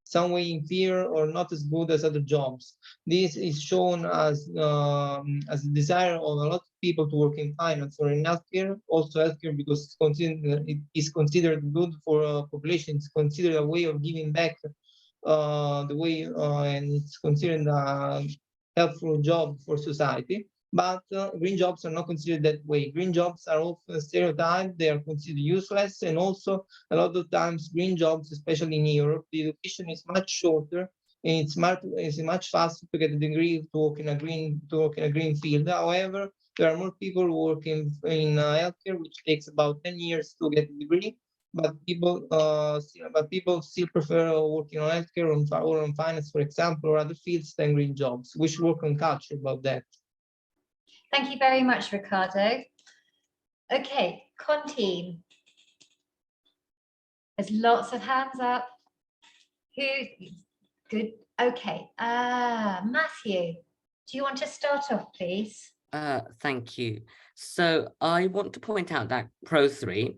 some way inferior or not as good as other jobs. This is shown as a desire of a lot of people to work in finance or in healthcare. Also healthcare, because it is considered good for a population. It's considered a way of giving back and it's considered a helpful job for society. But green jobs are not considered that way. Green jobs are often stereotyped, they are considered useless, and also a lot of times green jobs, especially in Europe, the education is much shorter and it's much faster to get a degree to work in a green field. However, there are more people working in healthcare, which takes about 10 years to get a degree. But people still prefer working on healthcare or on finance, for example, or other fields than green jobs. We should work on culture about that. Thank you very much, Riccardo. Okay, Conteam. There's lots of hands up. Good? Okay. Matthew, do you want to start off, please? Thank you. So I want to point out that Pro3,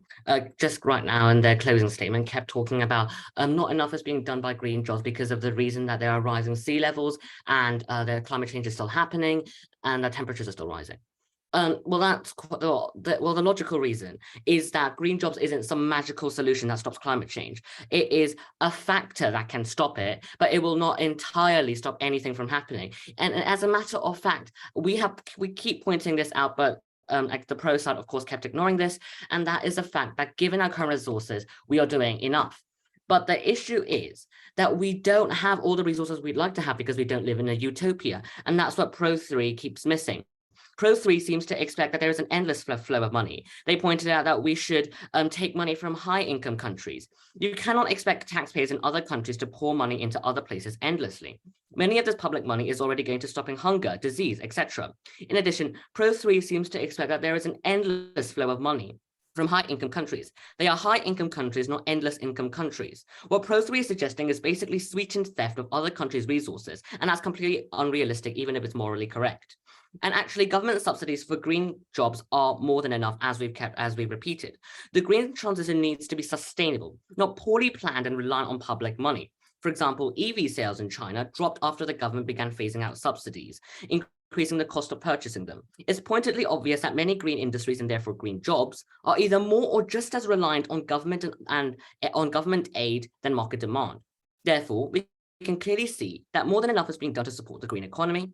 just right now in their closing statement, kept talking about not enough is being done by green jobs because of the reason that there are rising sea levels and the climate change is still happening and the temperatures are still rising. Well, the logical reason is that green jobs isn't some magical solution that stops climate change. It is a factor that can stop it, but it will not entirely stop anything from happening. And as a matter of fact, we keep pointing this out, but like the pro side, of course, kept ignoring this. And that is the fact that given our current resources, we are doing enough. But the issue is that we don't have all the resources we'd like to have because we don't live in a utopia. And that's what Pro3 keeps missing. Pro3 seems to expect that there is an endless flow of money. They pointed out that we should take money from high-income countries. You cannot expect taxpayers in other countries to pour money into other places endlessly. Many of this public money is already going to stopping hunger, disease, etc. In addition, Pro3 seems to expect that there is an endless flow of money from high-income countries. They are high-income countries, not endless income countries. What Pro3 is suggesting is basically sweetened theft of other countries' resources, and that's completely unrealistic, even if it's morally correct. And actually, government subsidies for green jobs are more than enough, as we've repeated. The green transition needs to be sustainable, not poorly planned and reliant on public money. For example, EV sales in China dropped after the government began phasing out subsidies, increasing the cost of purchasing them. It's pointedly obvious that many green industries and therefore green jobs are either more or just as reliant on government and on government aid than market demand. Therefore, we can clearly see that more than enough is being done to support the green economy.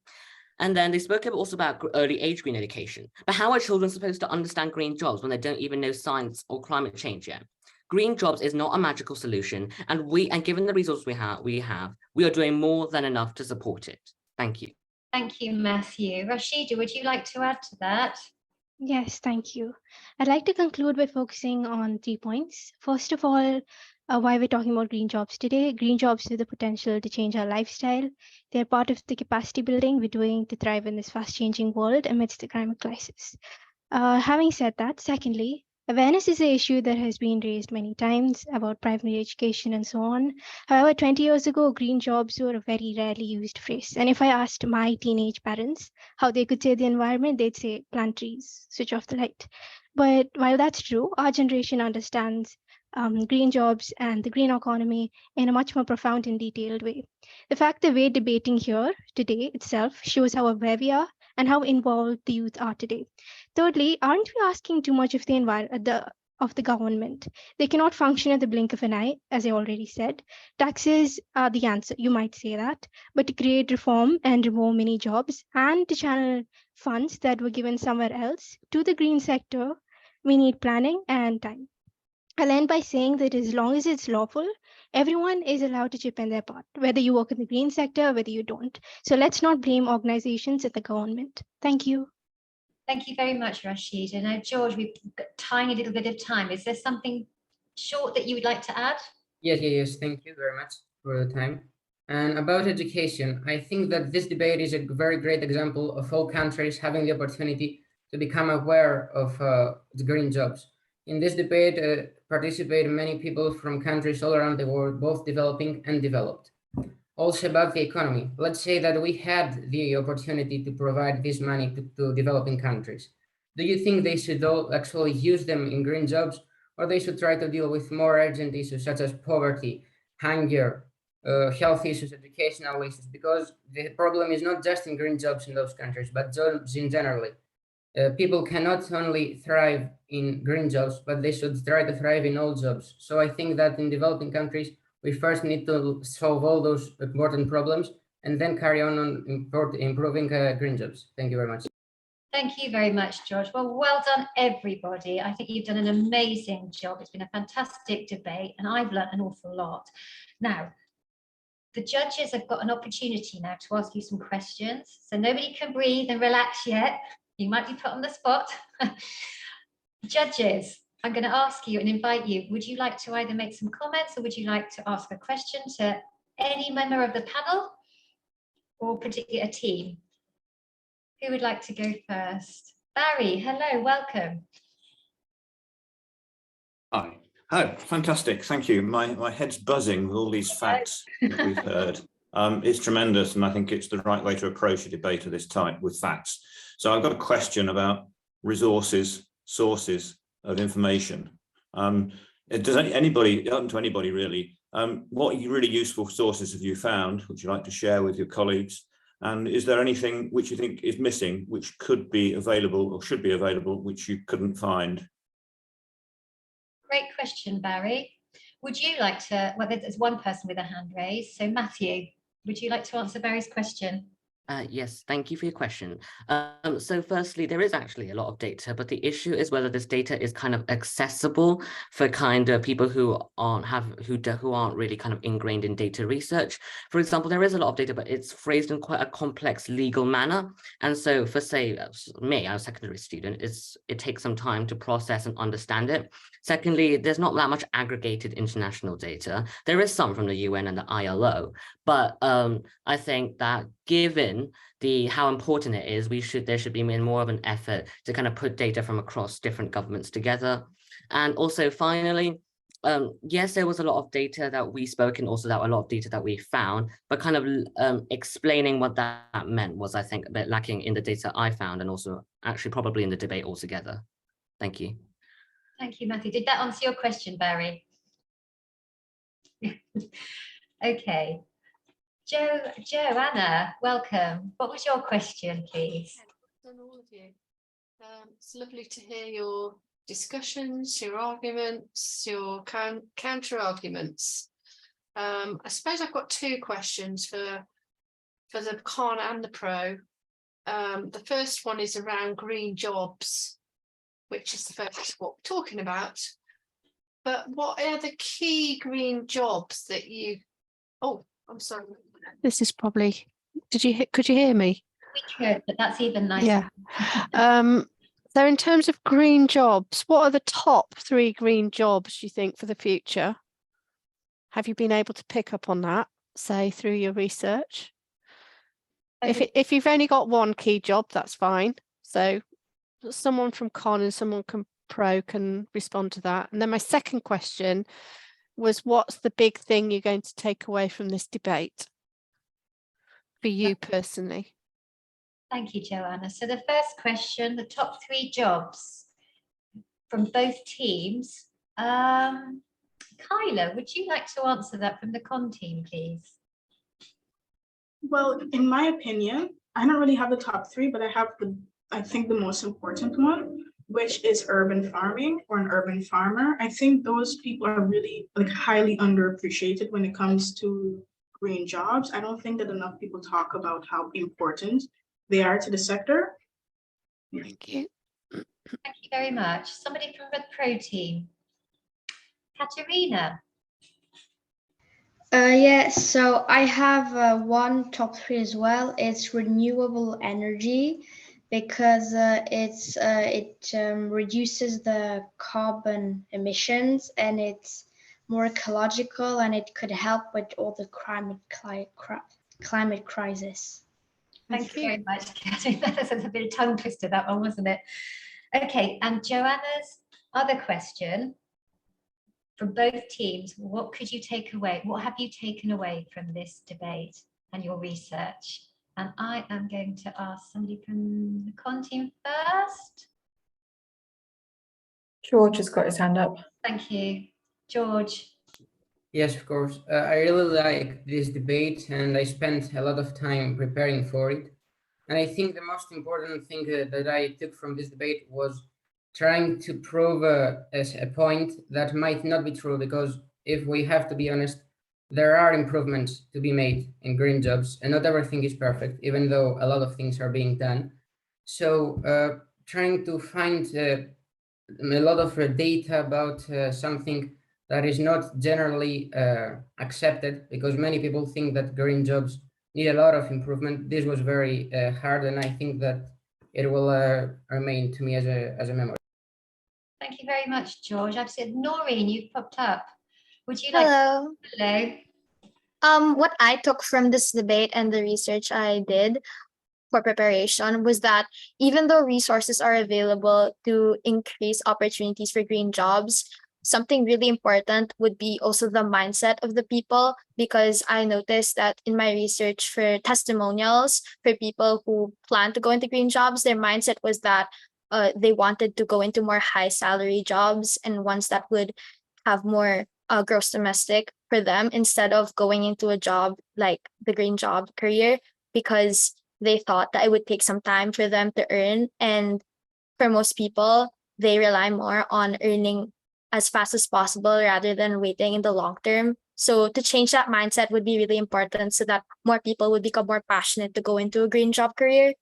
And then they spoke also about early age green education. But how are children supposed to understand green jobs when they don't even know science or climate change yet? Green jobs is not a magical solution, and given the resources we are doing more than enough to support it. Thank you. Thank you, Matthew. Rashida, would you like to add to that? Yes, thank you. I'd like to conclude by focusing on 3 points. First of all, why we're talking about green jobs today. Green jobs have the potential to change our lifestyle. They're part of the capacity building we're doing to thrive in this fast-changing world amidst the climate crisis. Having said that, secondly, awareness is an issue that has been raised many times about primary education and so on. However, 20 years ago, green jobs were a very rarely used phrase. And if I asked my teenage parents how they could save the environment, they'd say plant trees, switch off the light. But while that's true, our generation understands green jobs and the green economy in a much more profound and detailed way. The fact that we're debating here today itself shows how aware we are and how involved the youth are today. Thirdly, aren't we asking too much of the government? They cannot function at the blink of an eye, as I already said. Taxes are the answer, you might say that, but to create reform and remove many jobs and to channel funds that were given somewhere else to the green sector, we need planning and time. I'll end by saying that as long as it's lawful, everyone is allowed to chip in their part, whether you work in the green sector, whether you don't. So let's not blame organizations at the government. Thank you. Thank you very much, Rashida. Now, George, we've got a tiny little bit of time. Is there something short that you would like to add? Yes. Thank you very much for the time. And about education, I think that this debate is a very great example of all countries having the opportunity to become aware of the green jobs. In this debate, participate many people from countries all around the world, both developing and developed. also about the economy. Let's say that we had the opportunity to provide this money to developing countries. Do you think they should all actually use them in green jobs, or they should try to deal with more urgent issues such as poverty, hunger, health issues, educational issues? Because the problem is not just in green jobs in those countries, but jobs in generally. People cannot only thrive in green jobs, but they should try to thrive in all jobs. So I think that in developing countries, we first need to solve all those important problems and then carry on improving green jobs. Thank you very much. Thank you very much, George. Well done, everybody. I think you've done an amazing job. It's been a fantastic debate, and I've learned an awful lot. Now, the judges have got an opportunity now to ask you some questions. So nobody can breathe and relax yet. You might be put on the spot. Judges, I'm going to ask you and invite you. Would you like to either make some comments, or would you like to ask a question to any member of the panel or particular team? Who would like to go first? Barry, hello, welcome. Hi. Oh, fantastic. Thank you. My head's buzzing with all these facts that we've heard. It's tremendous, and I think it's the right way to approach a debate of this type, with facts. So I've got a question about resources, sources of information. Does anybody, open to anybody really, what really useful sources have you found, which you'd like to share with your colleagues? And is there anything which you think is missing, which could be available or should be available, which you couldn't find? Great question, Barry. Would you like to, well, there's one person with a hand raised. So Matthew, would you like to answer Barry's question? Yes, thank you for your question. So firstly, there is actually a lot of data, but the issue is whether this data is kind of accessible for kind of people who aren't really kind of ingrained in data research. For example, there is a lot of data, but it's phrased in quite a complex legal manner. And so for, say, me, I'm a secondary student, it takes some time to process and understand it. Secondly, there's not that much aggregated international data. There is some from the UN and the ILO, but I think that given how important it is, there should be more of an effort to kind of put data from across different governments together. And also finally, yes, there was a lot of data that we spoke, and also a lot of data that we found, but kind of explaining what that meant was, I think, a bit lacking in the data I found, and also actually probably in the debate altogether. Thank you. Thank you, Matthew. Did that answer your question, Barry? Okay. Joanna, welcome. What was your question, please? All of you. It's lovely to hear your discussions, your arguments, your counter arguments. I suppose I've got two questions for the con and the pro. The first one is around green jobs, which is the first what we're talking about. But what are the key green jobs that you? Oh, I'm sorry. This is probably, could you hear me? We could, but that's even nicer. Yeah. So in terms of green jobs, what are the top 3 green jobs you think for the future? Have you been able to pick up on that, say, through your research? If you've only got one key job, that's fine. So someone from con and someone from pro can respond to that. And then my second question was, what's the big thing you're going to take away from this debate for you personally? Thank you, Joanna. So the first question, the top 3 jobs from both teams. Kyla, would you like to answer that from the con team, please? Well, in my opinion, I don't really have the top 3, but I think the most important one, which is urban farming or an urban farmer. I think those people are really highly underappreciated when it comes to green jobs. I don't think that enough people talk about how important they are to the sector. Thank you. Thank you very much. Somebody from the pro team. Katerina. Yes, so I have one top 3 as well. It's renewable energy, because it reduces the carbon emissions, and it's more ecological, and it could help with all the climate crisis. Thank you very much, Katerina. That was a bit of tongue twister, that one, wasn't it? Okay, and Joanna's other question from both teams, what could you take away? What have you taken away from this debate and your research? And I am going to ask somebody from the con team first. George has got his hand up. Thank you. George. Yes, of course. I really like this debate and I spent a lot of time preparing for it. And I think the most important thing that I took from this debate was trying to prove a point that might not be true, because if we have to be honest, there are improvements to be made in green jobs and not everything is perfect, even though a lot of things are being done. So trying to find a lot of data about something that is not generally accepted, because many people think that green jobs need a lot of improvement. This was very hard, and I think that it will remain to me as a memory. Thank you very much, George. I've said, Noreen, you've popped up. Would you like? Hello. Hello. What I took from this debate and the research I did for preparation was that even though resources are available to increase opportunities for green jobs, something really important would be also the mindset of the people, because I noticed that in my research for testimonials for people who plan to go into green jobs, their mindset was that they wanted to go into more high salary jobs and ones that would have more gross domestic for them, instead of going into a job like the green job career, because they thought that it would take some time for them to earn. And for most people, they rely more on earning as fast as possible rather than waiting in the long term. So to change that mindset would be really important, so that more people would become more passionate to go into a green job career.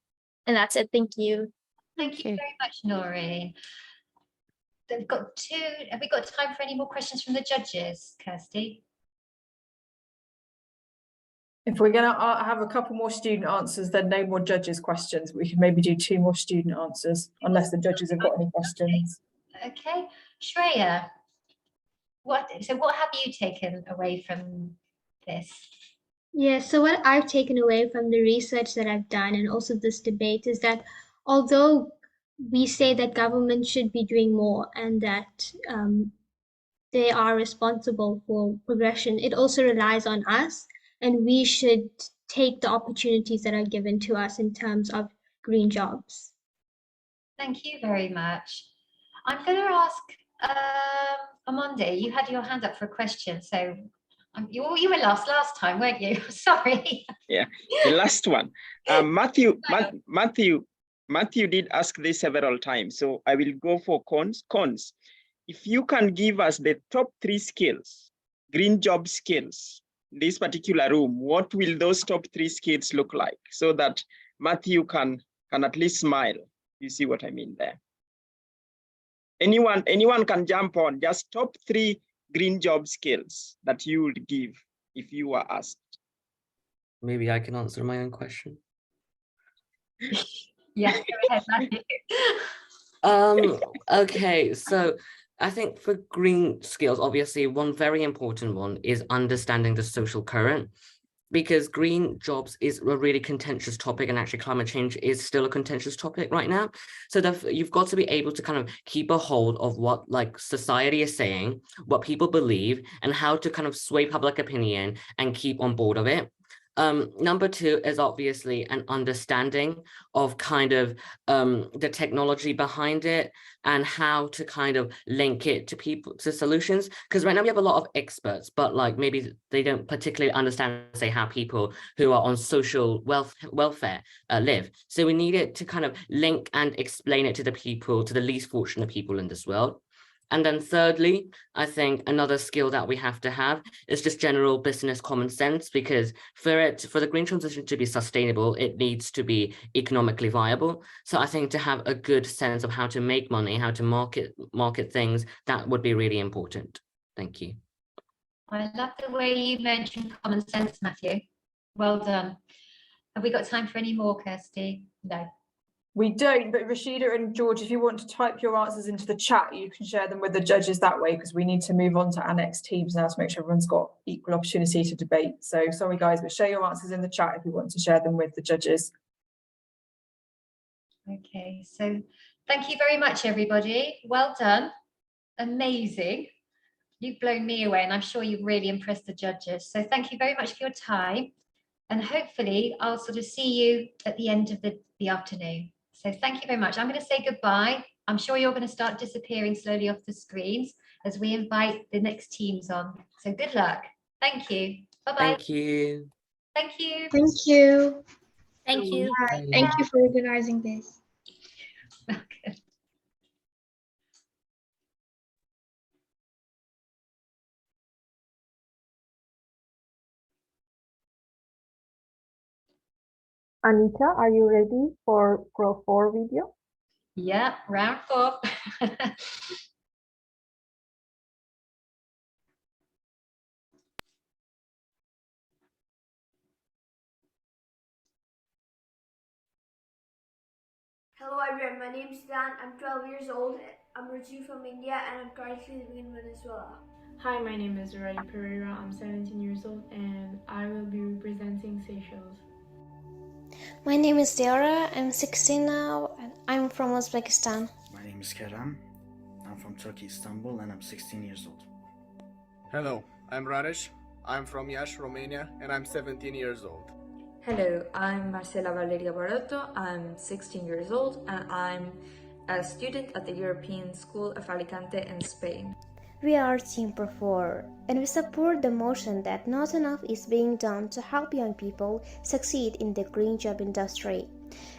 And that's it. Thank you. Thank you very much, Noreen. We've got two. Have we got time for any more questions from the judges, Kirsty? If we're going to have a couple more student answers, then no more judges' questions. We can maybe do 2 more student answers, unless the judges have got any questions. Okay, Shreya. What have you taken away from this? Yeah, so what I've taken away from the research that I've done and also this debate is that although we say that government should be doing more and that they are responsible for progression, it also relies on us, and we should take the opportunities that are given to us in terms of green jobs. Thank you very much. I'm going to ask Amonde, you had your hand up for a question, so you were last time, weren't you? Sorry. Yeah, the last one. Matthew did ask this several times, so I will go for cons. If you can give us the top 3 skills, green job skills, in this particular room, what will those top 3 skills look like, so that Matthew can at least smile? You see what I mean there? Anyone can jump on. Just top 3 green job skills that you would give if you were asked. Maybe I can answer my own question. Yes, go ahead, Matthew. Okay, so I think for green skills, obviously one very important one is understanding the social current, because green jobs is a really contentious topic, and actually climate change is still a contentious topic right now. So you've got to be able to kind of keep a hold of what like society is saying, what people believe, and how to kind of sway public opinion and keep on board of it. Number 2 is obviously an understanding of kind of the technology behind it and how to kind of link it to solutions. Because right now we have a lot of experts, but like maybe they don't particularly understand, say, how people who are on social welfare live. So we need it to kind of link and explain it to the people, to the least fortunate people in this world. And then thirdly, I think another skill that we have to have is just general business common sense, because for the green transition to be sustainable, it needs to be economically viable. So I think to have a good sense of how to make money, how to market things, that would be really important. Thank you. I love the way you mentioned common sense, Matthew. Well done. Have we got time for any more, Kirsty? No. We don't, but Rashida and George, if you want to type your answers into the chat, you can share them with the judges that way, because we need to move on to our next teams now to make sure everyone's got equal opportunity to debate. So sorry guys, but share your answers in the chat if you want to share them with the judges. Okay, so thank you very much, everybody. Well done. Amazing. You've blown me away, and I'm sure you've really impressed the judges. So thank you very much for your time. And hopefully I'll sort of see you at the end of the afternoon. So thank you very much. I'm going to say goodbye. I'm sure you're going to start disappearing slowly off the screens as we invite the next teams on. So good luck. Thank you. Bye-bye. Thank you. Thank you. Thank you. Thank you. Bye. Thank you for organizing this. Anita, are you ready for Pro 4 video? Yeah, round 4. Hello everyone, my name is Dan. I'm 12 years old. I'm originally from India and I'm currently living in Venezuela. Hi, my name is Ray Pereira. I'm 17 years old and I will be representing Seychelles. My name is Diara. I'm 16 now and I'm from Uzbekistan. My name is Kerem. I'm from Turkey, Istanbul, and I'm 16 years old. Hello, I'm Raresh. I'm from Iași, Romania, and I'm 17 years old. Hello, I'm Marcela Valeria Barotto. I'm 16 years old and I'm a student at the European School of Alicante in Spain. We are Team Pro 4 and we support the motion that not enough is being done to help young people succeed in the green job industry.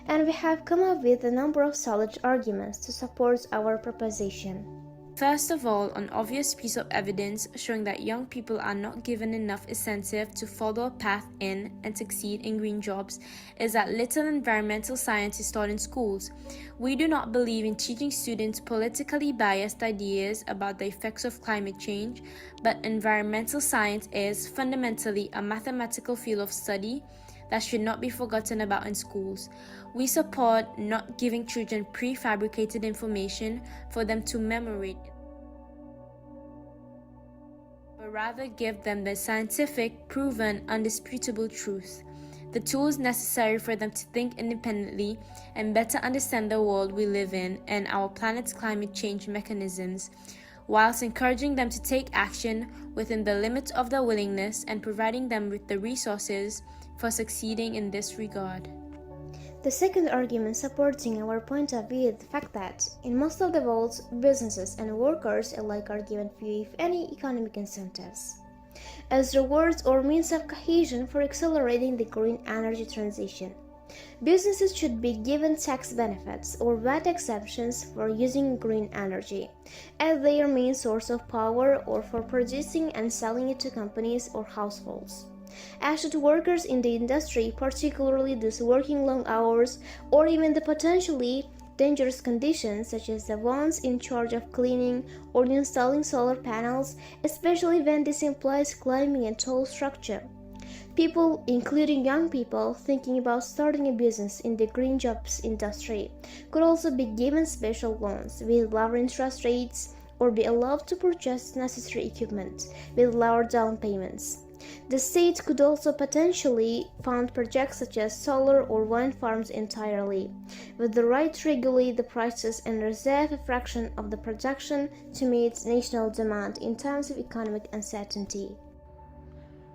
And we have come up with a number of solid arguments to support our proposition. First of all, an obvious piece of evidence showing that young people are not given enough incentive to follow a path in and succeed in green jobs is that little environmental science is taught in schools. We do not believe in teaching students politically biased ideas about the effects of climate change, but environmental science is fundamentally a mathematical field of study that should not be forgotten about in schools. We support not giving children prefabricated information for them to memorize, but rather give them the scientific, proven, undisputable truth, the tools necessary for them to think independently and better understand the world we live in and our planet's climate change mechanisms, whilst encouraging them to take action within the limits of their willingness and providing them with the resources for succeeding in this regard. The second argument supporting our point of view is the fact that, in most of the world, businesses and workers alike are given few, if any, economic incentives as rewards or means of cohesion for accelerating the green energy transition. Businesses should be given tax benefits or VAT exemptions for using green energy as their main source of power or for producing and selling it to companies or households. As should workers in the industry, particularly those working long hours or even the potentially dangerous conditions such as the ones in charge of cleaning or installing solar panels, especially when this implies climbing a tall structure. People, including young people thinking about starting a business in the green jobs industry, could also be given special loans with lower interest rates or be allowed to purchase necessary equipment with lower down payments. The state could also potentially fund projects such as solar or wind farms entirely, with the right to regulate the prices and reserve a fraction of the production to meet national demand in times of economic uncertainty.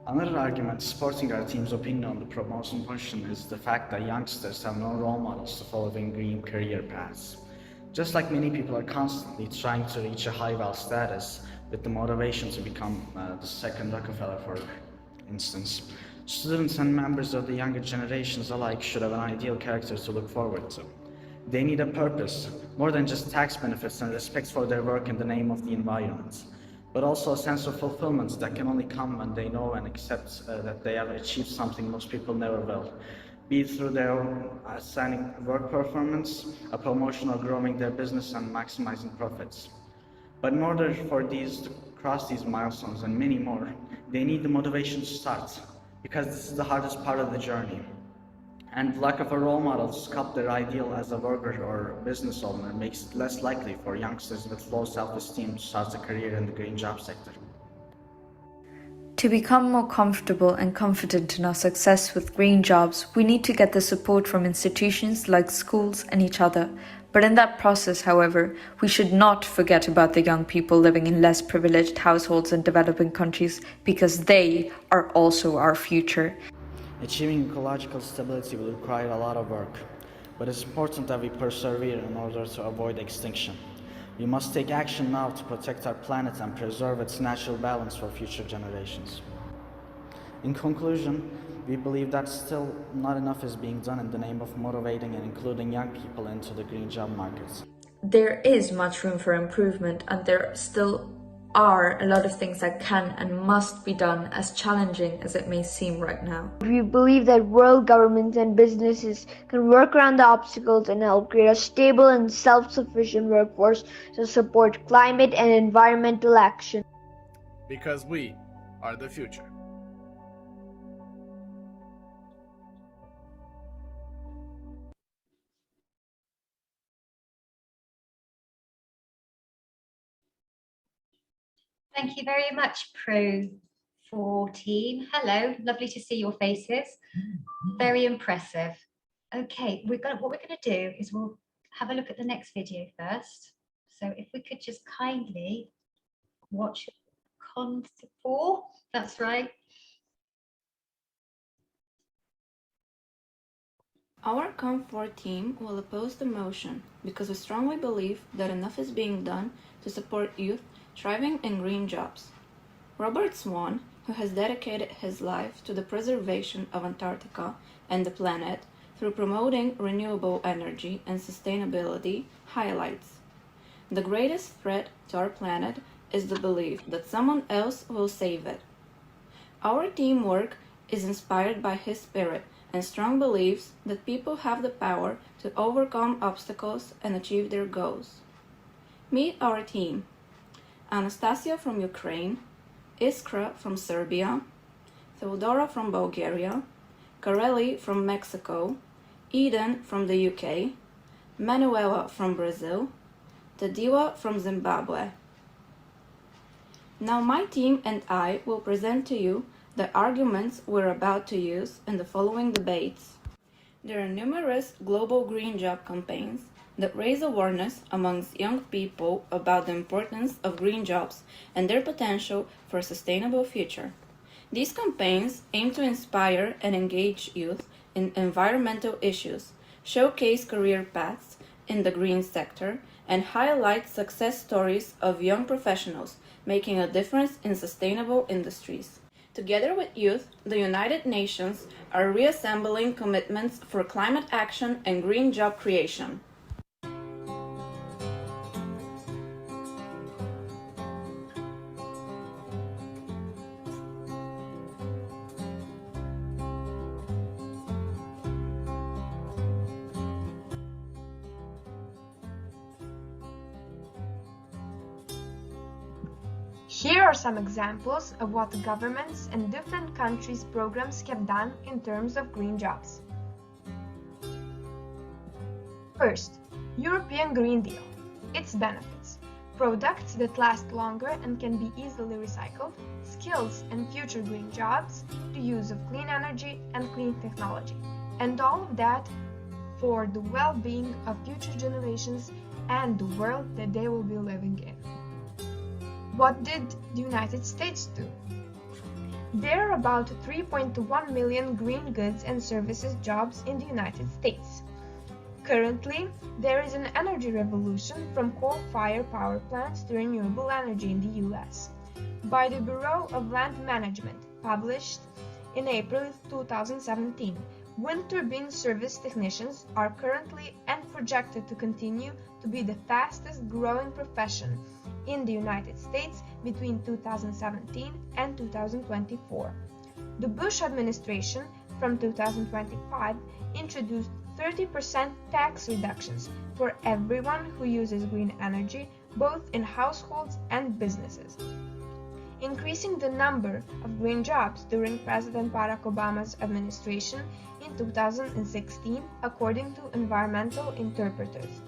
Another argument supporting our team's opinion on the proposed motion is the fact that youngsters have no role models to follow in green career paths. Just like many people are constantly trying to reach a high-wealth status with the motivation to become the second Rockefeller, for instance, students and members of the younger generations alike should have an ideal character to look forward to. They need a purpose, more than just tax benefits and respect for their work in the name of the environment, but also a sense of fulfillment that can only come when they know and accept that they have achieved something most people never will, be it through their own outstanding work performance, a promotion, or growing their business and maximizing profits. But in order for these to cross these milestones and many more, they need the motivation to start, because this is the hardest part of the journey. And the lack of a role model to sculpt their ideal as a worker or business owner makes it less likely for youngsters with low self-esteem to start a career in the green job sector. To become more comfortable and confident in our success with green jobs, we need to get the support from institutions like schools and each other, But in that process, however, we should not forget about the young people living in less privileged households in developing countries, because they are also our future. Achieving ecological stability will require a lot of work, but it's important that we persevere in order to avoid extinction. We must take action now to protect our planet and preserve its natural balance for future generations. In conclusion, we believe that still not enough is being done in the name of motivating and including young people into the green job markets. There is much room for improvement, and there still are a lot of things that can and must be done, as challenging as it may seem right now. We believe that world governments and businesses can work around the obstacles and help create a stable and self-sufficient workforce to support climate and environmental action. Because we are the future. Thank you very much, Pro 14. Hello, lovely to see your faces. Very impressive. Okay, what we're going to do is we'll have a look at the next video first. So if we could just kindly watch Con 4, that's right. Our COM4 team will oppose the motion because we strongly believe that enough is being done to support youth thriving in green jobs. Robert Swan, who has dedicated his life to the preservation of Antarctica and the planet through promoting renewable energy and sustainability, highlights: the greatest threat to our planet is the belief that someone else will save it. Our teamwork is inspired by his spirit and strong beliefs that people have the power to overcome obstacles and achieve their goals. Meet our team: Anastasia from Ukraine, Iskra from Serbia, Theodora from Bulgaria, Kareli from Mexico, Eden from the UK, Manuela from Brazil, Tadiwa from Zimbabwe. Now my team and I will present to you the arguments we're about to use in the following debates. There are numerous global green job campaigns that raise awareness amongst young people about the importance of green jobs and their potential for a sustainable future. These campaigns aim to inspire and engage youth in environmental issues, showcase career paths in the green sector, and highlight success stories of young professionals making a difference in sustainable industries. Together with youth, the United Nations are reassembling commitments for climate action and green job creation. Here are some examples of what governments and different countries' programs have done in terms of green jobs. First, European Green Deal. Its benefits: products that last longer and can be easily recycled, skills and future green jobs, the use of clean energy and clean technology, and all of that for the well-being of future generations and the world that they will be living in. What did the United States do? There are about 3.1 million green goods and services jobs in the United States. Currently, there is an energy revolution from coal-fired power plants to renewable energy in the US. By the Bureau of Land Management, published in April 2017, wind turbine service technicians are currently and projected to continue to be the fastest growing profession in the United States between 2017 and 2024. The Bush administration from 2025 introduced 30% tax reductions for everyone who uses green energy, both in households and businesses, increasing the number of green jobs during President Barack Obama's administration in 2016, according to environmental interpreters.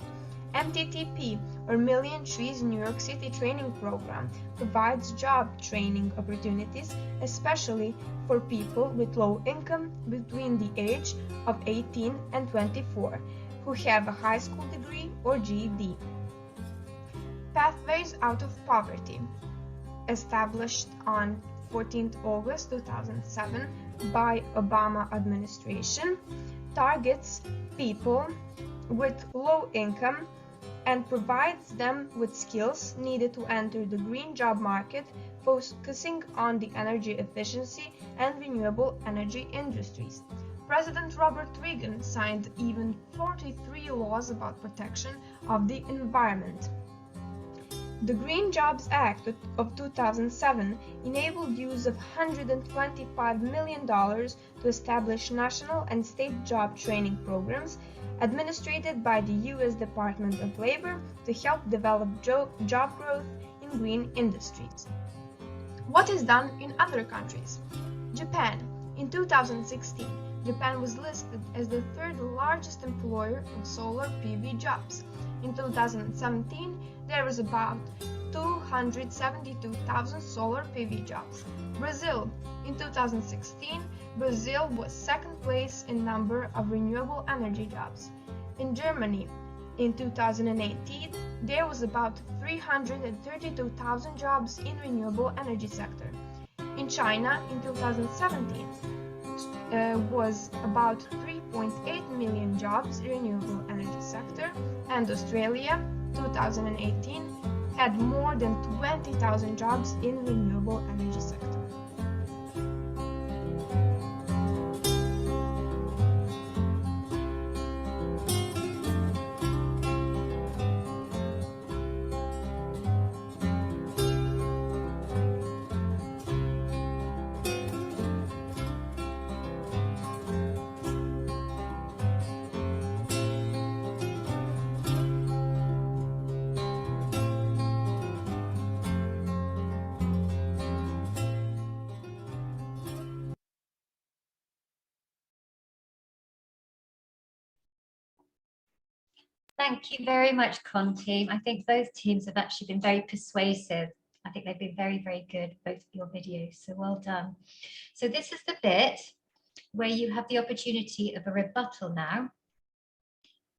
MTTP, or Million Trees New York City training program, provides job training opportunities, especially for people with low income between the age of 18 and 24, who have a high school degree or GED. Pathways Out of Poverty, established on 14th August 2007 by Obama administration, targets people with low income and provides them with skills needed to enter the green job market, focusing on the energy efficiency and renewable energy industries. President Robert Reagan signed even 43 laws about protection of the environment. The Green Jobs Act of 2007 enabled use of $125 million to establish national and state job training programs administered by the U.S. Department of Labor to help develop job growth in green industries. What is done in other countries? Japan. In 2016, Japan was listed as the third largest employer of solar PV jobs. In 2017, there was about 272,000 solar PV jobs. Brazil. In 2016, Brazil was second place in number of renewable energy jobs. In Germany, in 2018, there was about 332,000 jobs in renewable energy sector. In China, in 2017, was about 3.8 million jobs in renewable energy sector, and Australia, 2018, had more than 20,000 jobs in renewable energy sector. Thank you very much, team. I think both teams have actually been very persuasive. I think they've been very, very good, both of your videos, so well done. So this is the bit where you have the opportunity of a rebuttal now.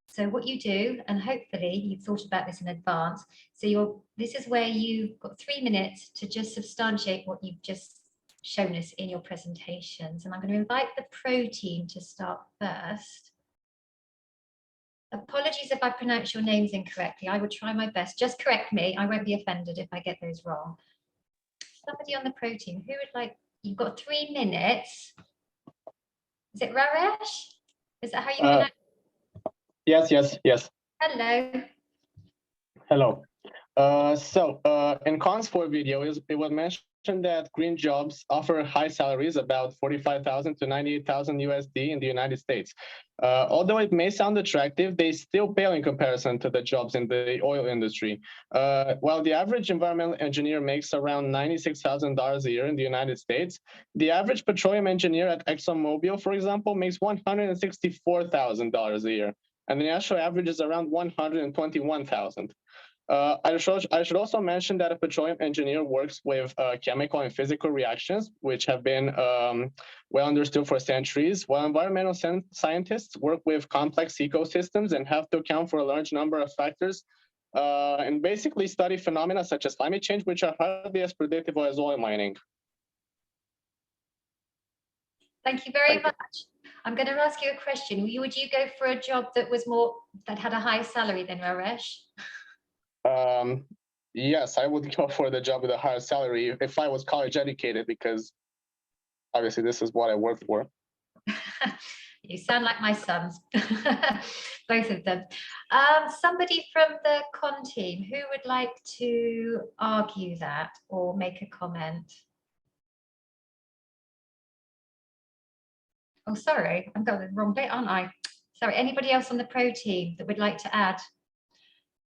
So what you do, and hopefully you've thought about this in advance, so this is where you've got 3 minutes to just substantiate what you've just shown us in your presentations. And I'm going to invite the pro team to start first. Apologies if I pronounce your names incorrectly. I will try my best. Just correct me. I won't be offended if I get those wrong. Somebody on the pro team, who would like, you've got 3 minutes. Is it Raresh? Is that how you pronounce it? Yes. Hello. Hello. In Khan's 4 video, it was mentioned that green jobs offer high salaries, about 45,000 to 98,000 USD in the United States. Although it may sound attractive, they still pale in comparison to the jobs in the oil industry. While the average environmental engineer makes around $96,000 a year in the United States, the average petroleum engineer at ExxonMobil, for example, makes $164,000 a year, and the national average is around $121,000. I should also mention that a petroleum engineer works with chemical and physical reactions, which have been well understood for centuries, while environmental scientists work with complex ecosystems and have to account for a large number of factors and basically study phenomena such as climate change, which are hardly as predictable as oil mining. Thank you very much. I'm going to ask you a question. Would you go for a job that had a higher salary than Raresh? Yes, I would go for the job with a higher salary if I was college educated, because obviously this is what I work for. You sound like my sons, both of them. Somebody from the con team, who would like to argue that or make a comment? Oh, sorry, I've got the wrong bit, aren't I? Sorry, anybody else on the pro team that would like to add?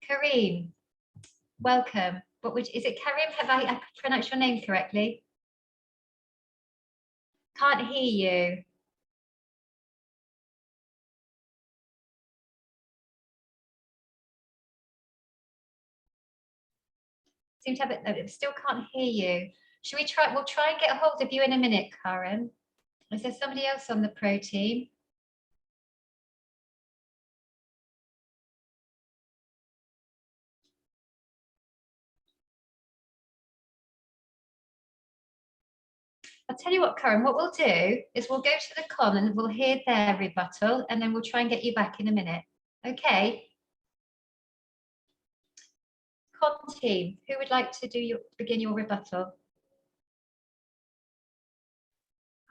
Kareem, welcome. Is it Kareem? Have I pronounced your name correctly? Can't hear you. Seem to have it. No, still can't hear you. Should we try? We'll try and get a hold of you in a minute, Karen. Is there somebody else on the pro team? I'll tell you what, Karen, what we'll do is we'll go to the con and we'll hear their rebuttal, and then we'll try and get you back in a minute. Okay. Con team, who would like to begin your rebuttal?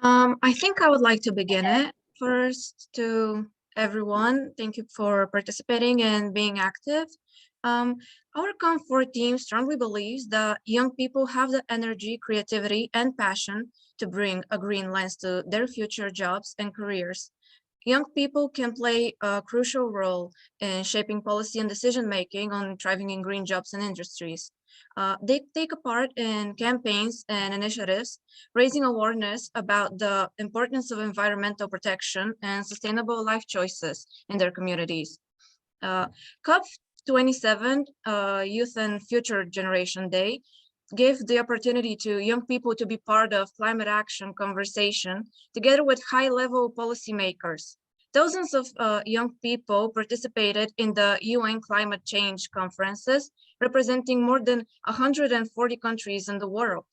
I think I would like to begin it. First, to everyone, thank you for participating and being active. Our Comfort team strongly believes that young people have the energy, creativity, and passion to bring a green lens to their future jobs and careers. Young people can play a crucial role in shaping policy and decision-making on thriving in green jobs and industries. They take a part in campaigns and initiatives, raising awareness about the importance of environmental protection and sustainable life choices in their communities. COP27, Youth and Future Generation Day, gave the opportunity to young people to be part of climate action conversation together with high-level policymakers. Thousands of young people participated in the UN climate change conferences, representing more than 140 countries in the world.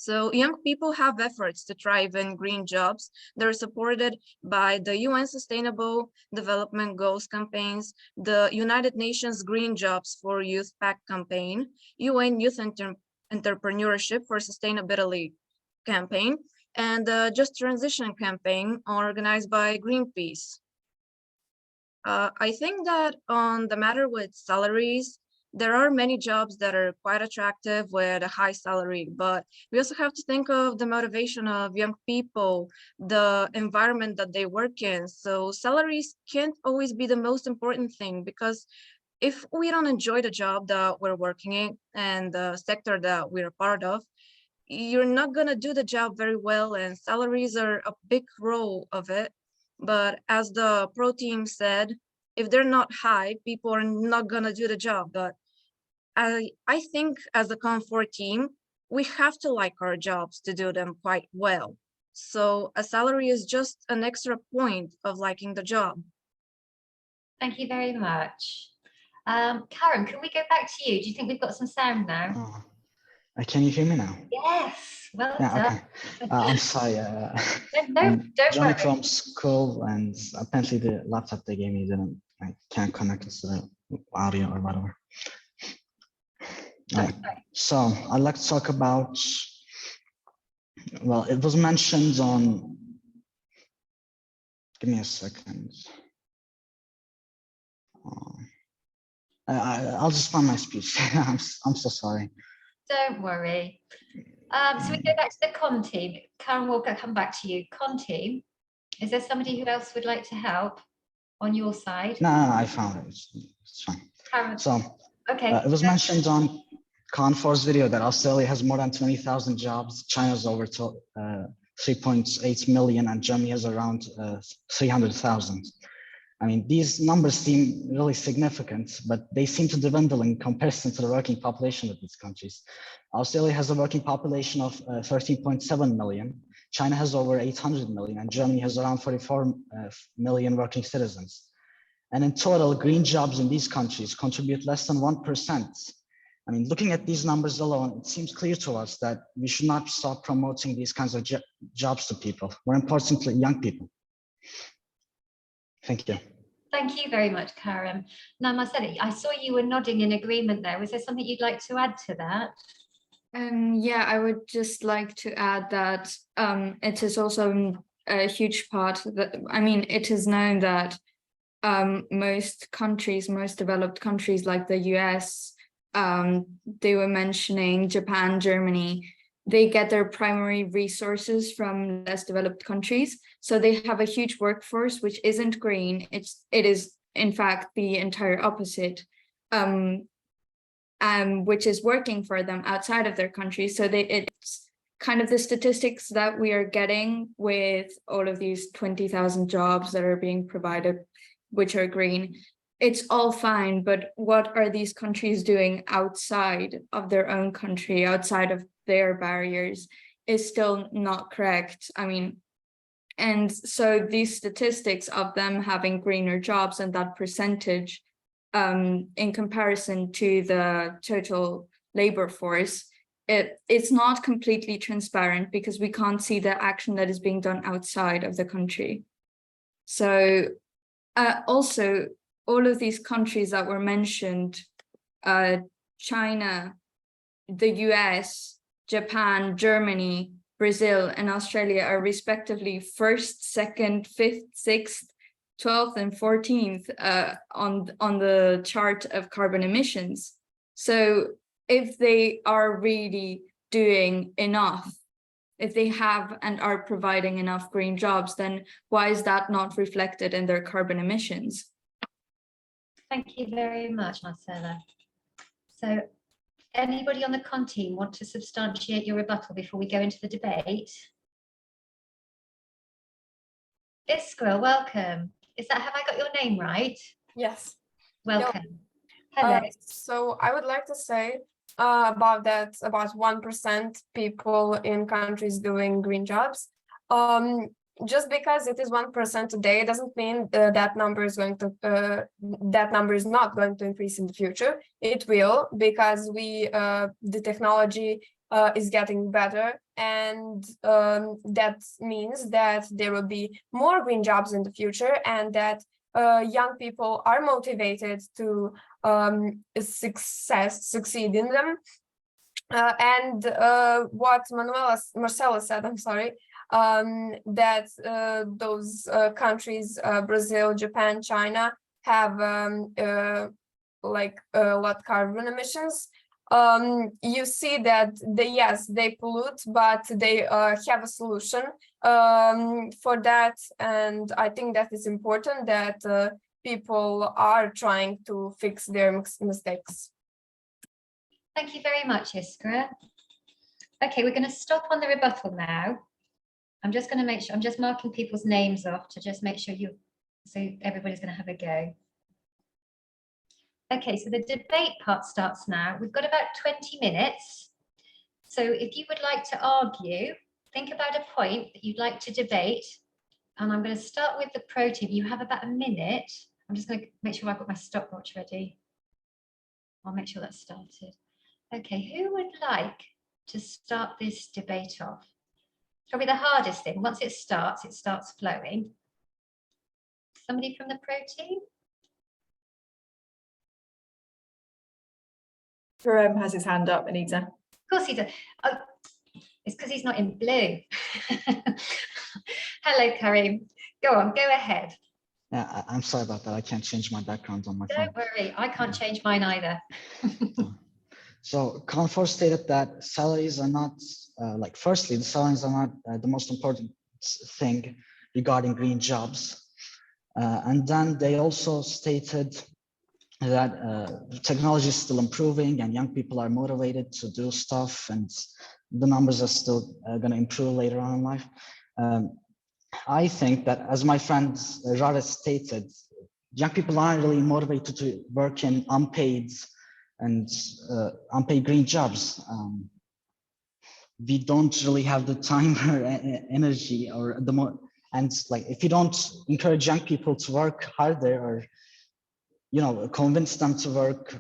So young people have efforts to thrive in green jobs that are supported by the UN Sustainable Development Goals campaigns, the United Nations Green Jobs for Youth Pact campaign, UN Youth Entrepreneurship for Sustainability campaign, and the Just Transition campaign organized by Greenpeace. I think that on the matter with salaries, there are many jobs that are quite attractive with a high salary, but we also have to think of the motivation of young people, the environment that they work in. So salaries can't always be the most important thing, because if we don't enjoy the job that we're working in and the sector that we're a part of, you're not gonna do the job very well, and salaries are a big role of it. But as the pro team said, if they're not high, people are not gonna do the job. But I think as a Comfort team, we have to like our jobs to do them quite well. So a salary is just an extra point of liking the job. Thank you very much. Karen, can we go back to you? Do you think we've got some sound now? Can you hear me now? Yes, well Yeah, done. okay. I'm sorry. don't joining worry. from school, and apparently the laptop they gave me I can't connect it to the audio or whatever. So I'd like to talk about, well, it was mentioned on, give me a second. I'll just find my speech. I'm so sorry. Don't worry. So we go back to the con team. Karen, we'll come back to you. Con team, is there somebody who else would like to help on your side? No, I found it. It's fine. Karen. So okay. It was mentioned on Con4's video that Australia has more than 20,000 jobs, China's over 3.8 million, and Germany has around 300,000. I mean, these numbers seem really significant, but they seem to dwindle in comparison to the working population of these countries. Australia has a working population of 13.7 million, China has over 800 million, and Germany has around 44 million working citizens. And in total, green jobs in these countries contribute less than 1%. I mean, looking at these numbers alone, it seems clear to us that we should not stop promoting these kinds of jobs to people, more importantly, young people. Thank you. Thank you very much, Karen. Now, Marcella, I saw you were nodding in agreement there. Was there something you'd like to add to that? Yeah, I would just like to add that it is also a huge part that, I mean, it is known that most countries, most developed countries like the US, they were mentioning Japan, Germany, they get their primary resources from less developed countries. So they have a huge workforce, which isn't green. It is, in fact, the entire opposite, which is working for them outside of their country. So it's kind of the statistics that we are getting with all of these 20,000 jobs that are being provided, which are green. It's all fine, but what are these countries doing outside of their own country, outside of their barriers, is still not correct. I mean, and so these statistics of them having greener jobs and that percentage in comparison to the total labor force it's not completely transparent because we can't see the action that is being done outside of the country. So also, all of these countries that were mentioned, China, the US, Japan, Germany, Brazil, and Australia are respectively 1st, 2nd, 5th, 6th, 12th, and 14th on the chart of carbon emissions. So if they are really doing enough, if they have and are providing enough green jobs, then why is that not reflected in their carbon emissions? Thank you very much, Marcella. So anybody on the con team want to substantiate your rebuttal before we go into the debate? Iskra, welcome. Have I got your name right? Yes. Welcome. Hello. So I would like to say about 1% people in countries doing green jobs. Just because it is 1% today doesn't mean that number is not going to increase in the future. It will, because the technology is getting better, and that means that there will be more green jobs in the future, and that young people are motivated to succeed in them. And what Marcella said, I'm sorry, that those countries, Brazil, Japan, China, have what carbon emissions. You see that they pollute, but they have a solution for that, and I think that is important that people are trying to fix their mistakes. Thank you very much, Iskra. Okay, we're going to stop on the rebuttal now. I'm just going to make sure, I'm just marking people's names off to just make sure so everybody's going to have a go. Okay, so the debate part starts now. We've got about 20 minutes. So if you would like to argue, think about a point that you'd like to debate. And I'm going to start with the pro team. You have about a minute. I'm just going to make sure I've got my stopwatch ready. I'll make sure that's started. Okay, who would like to start this debate off? Probably the hardest thing. Once it starts flowing. Somebody from the pro team? Jerome has his hand up, Anita. Of course he does. Oh, it's because he's not in blue. Hello, Karim. Go on, go ahead. Yeah, I'm sorry about that. I can't change my background on my phone. Don't worry, I can't change mine either. So Confor stated that salaries are not, firstly, the salaries are not the most important thing regarding green jobs. And then they also stated that technology is still improving and young people are motivated to do stuff, and the numbers are still going to improve later on in life. I think that, as my friend Rara stated, young people aren't really motivated to work in unpaid green jobs. We don't really have the time or energy or the more, and if you don't encourage young people to work harder, or convince them to work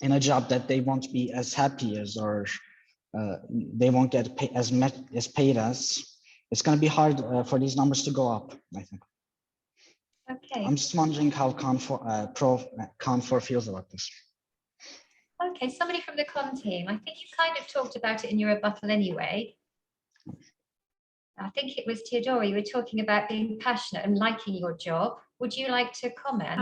in a job that they won't be as happy as, or they won't get as much as paid as, it's going to be hard for these numbers to go up, I think. Okay. I'm just wondering how Confor feels about this. Okay, somebody from the con team. I think you kind of talked about it in your rebuttal anyway. I think it was Theodora, you were talking about being passionate and liking your job. Would you like to comment?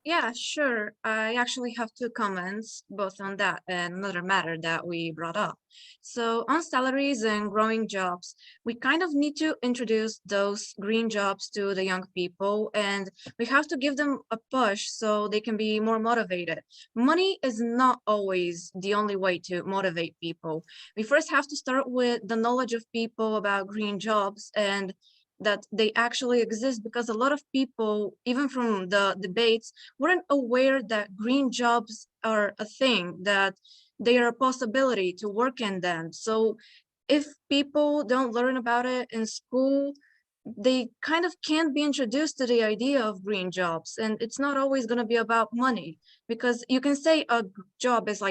Yeah, sure. I actually have two comments, both on that and another matter that we brought up. So on salaries and growing jobs, we kind of need to introduce those green jobs to the young people, and we have to give them a push so they can be more motivated. Money is not always the only way to motivate people. We first have to start with the knowledge of people about green jobs and that they actually exist, because a lot of people, even from the debates, weren't aware that green jobs are a thing, that they are a possibility to work in them. So if people don't learn about it in school, they kind of can't be introduced to the idea of green jobs. And it's not always going to be about money, because you can say a job is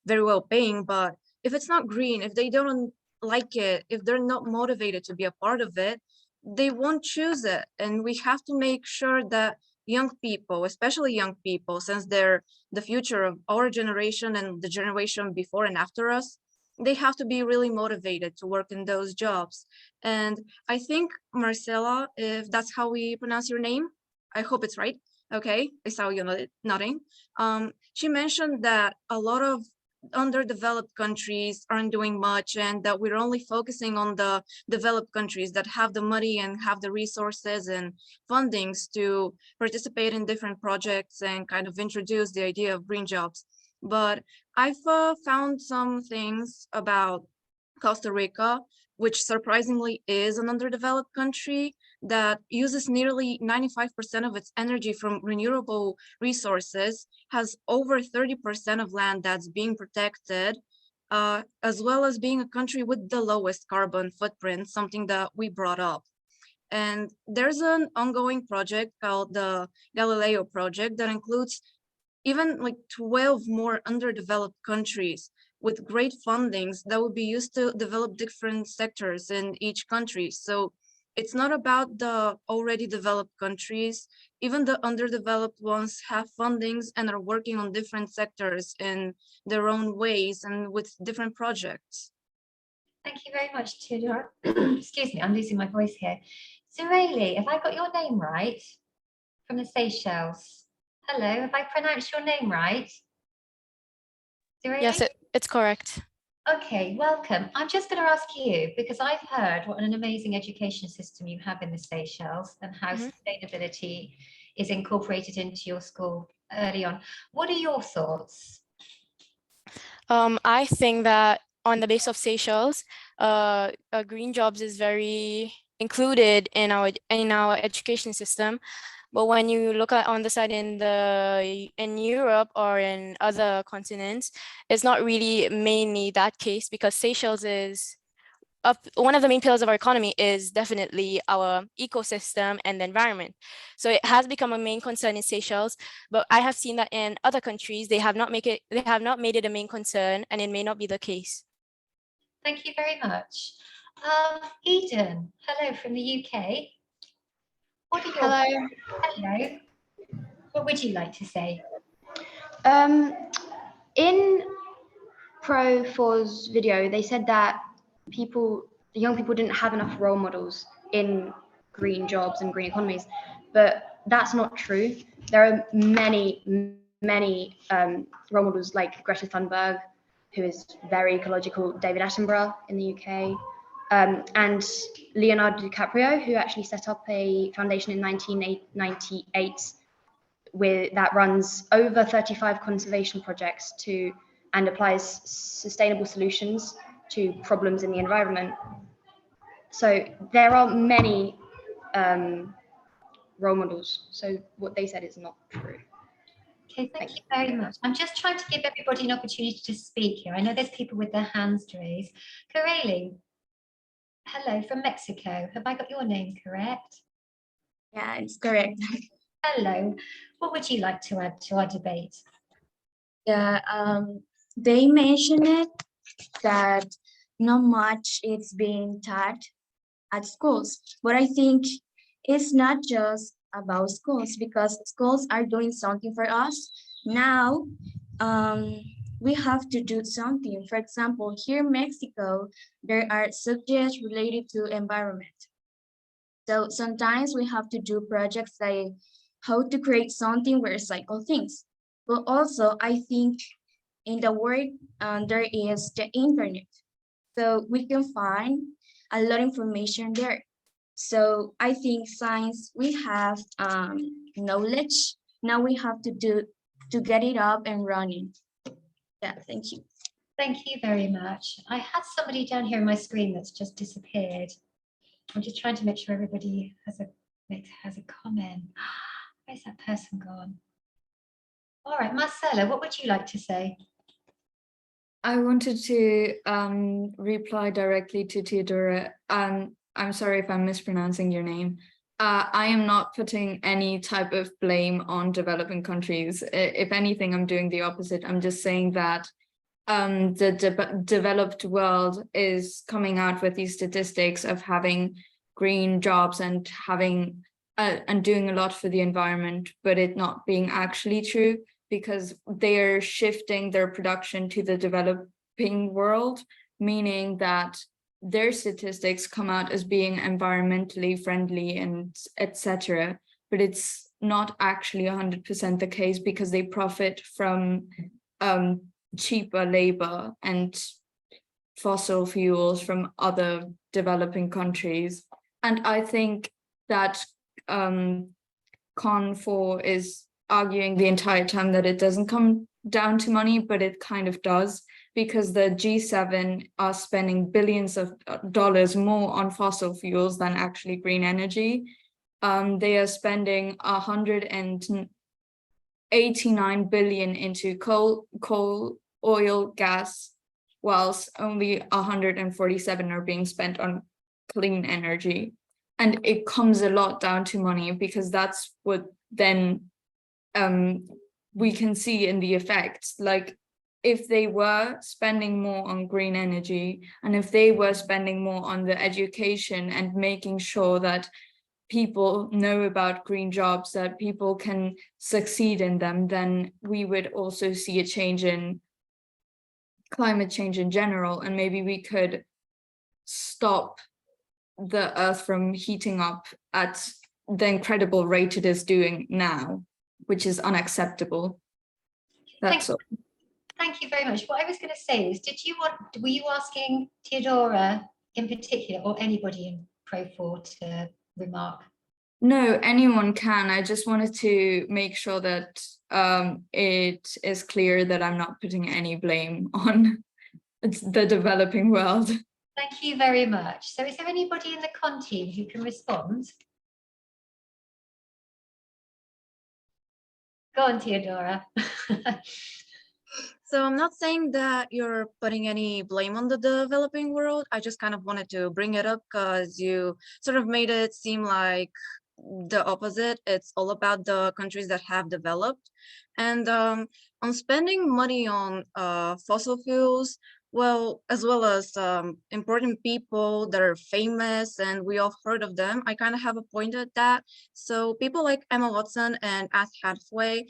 very well paying, but if it's not green, if they don't like it, if they're not motivated to be a part of it, they won't choose it. And we have to make sure that young people, especially young people, since they're the future of our generation and the generation before and after us, they have to be really motivated to work in those jobs. And I think Marcela, if that's how we pronounce your name, I hope it's right. Okay, I saw you nodding. She mentioned that a lot of underdeveloped countries aren't doing much, and that we're only focusing on the developed countries that have the money and have the resources and fundings to participate in different projects and kind of introduce the idea of green jobs. But I've found some things about Costa Rica, which surprisingly is an underdeveloped country that uses nearly 95% of its energy from renewable resources, has over 30% of land that's being protected, as well as being a country with the lowest carbon footprint, something that we brought up. And there's an ongoing project called the Galileo project that includes even like 12 more underdeveloped countries with great fundings that would be used to develop different sectors in each country. So it's not about the already developed countries. Even the underdeveloped ones have fundings and are working on different sectors in their own ways and with different projects. Thank you very much, Theodora. Excuse me, I'm losing my voice here. Zureli, have I got your name right? From the Seychelles. Hello, have I pronounced your name right? Zureli? Yes, it's correct. Okay, welcome. I'm just going to ask you, because I've heard what an amazing education system you have in the Seychelles and how sustainability is incorporated into your school early on. What are your thoughts? I think that on the base of Seychelles, green jobs is very included in our education system. But when you look at on the side in Europe or in other continents, it's not really mainly that case, because Seychelles is one of the main pillars of our economy is definitely our ecosystem and the environment. So it has become a main concern in Seychelles, but I have seen that in other countries they have not made it a main concern, and it may not be the case. Thank you very much. Eden, hello from the UK. What are your Hello. What would you like to say? In Pro4's video, they said that young people didn't have enough role models in green jobs and green economies, but that's not true. There are many role models like Greta Thunberg, who is very ecological, David Attenborough in the UK, and Leonardo DiCaprio, who actually set up a foundation in 1998 that runs over 35 conservation projects and applies sustainable solutions to problems in the environment. So there are many role models. So what they said is not true. Okay, thank you very much. I'm just trying to give everybody an opportunity to speak here. I know there's people with their hands raised. Kareli, hello from Mexico. Have I got your name correct? Yeah, it's correct. Hello. What would you like to add to our debate? Yeah, they mentioned it that not much is being taught at schools, but I think it's not just about schools, because schools are doing something for us. Now, we have to do something. For example, here in Mexico, there are subjects related to environment. So sometimes we have to do projects like how to create something where recycle things. But also, I think in the world, there is the internet. So we can find a lot of information there. So I think science, we have knowledge. Now we have to get it up and running. Yeah, thank you. Thank you very much. I had somebody down here on my screen that's just disappeared. I'm just trying to make sure everybody has a comment. Where's that person gone? All right, Marcella, what would you like to say? I wanted to reply directly to Theodora. I'm sorry if I'm mispronouncing your name. I am not putting any type of blame on developing countries. If anything, I'm doing the opposite. I'm just saying that the developed world is coming out with these statistics of having green jobs and having and doing a lot for the environment, but it not being actually true, because they're shifting their production to the developing world, meaning that their statistics come out as being environmentally friendly and etc. But it's not actually 100% the case, because they profit from cheaper labor and fossil fuels from other developing countries. And I think that Con4 is arguing the entire time that it doesn't come down to money, but it kind of does, because the G7 are spending billions of dollars more on fossil fuels than actually green energy. They are spending 189 billion into coal, oil, gas, whilst only 147 are being spent on clean energy. And it comes a lot down to money, because that's what then we can see in the effects. Like, if they were spending more on green energy, and if they were spending more on the education and making sure that people know about green jobs, that people can succeed in them, then we would also see a change in climate change in general, and maybe we could stop the Earth from heating up at the incredible rate it is doing now, which is unacceptable. That's all. Thank you very much. What I was going to say is, were you asking Theodora in particular, or anybody in Pro4 to remark? No, anyone can. I just wanted to make sure that it is clear that I'm not putting any blame on the developing world. Thank you very much. So is there anybody in the con team who can respond? Go on, Theodora. So I'm not saying that you're putting any blame on the developing world. I just kind of wanted to bring it up because you sort of made it seem like the opposite. It's all about the countries that have developed. And on spending money on fossil fuels, well, as well as important people that are famous and we all heard of them, I kind of have a point at that. So people like Emma Watson and Anne Hathaway,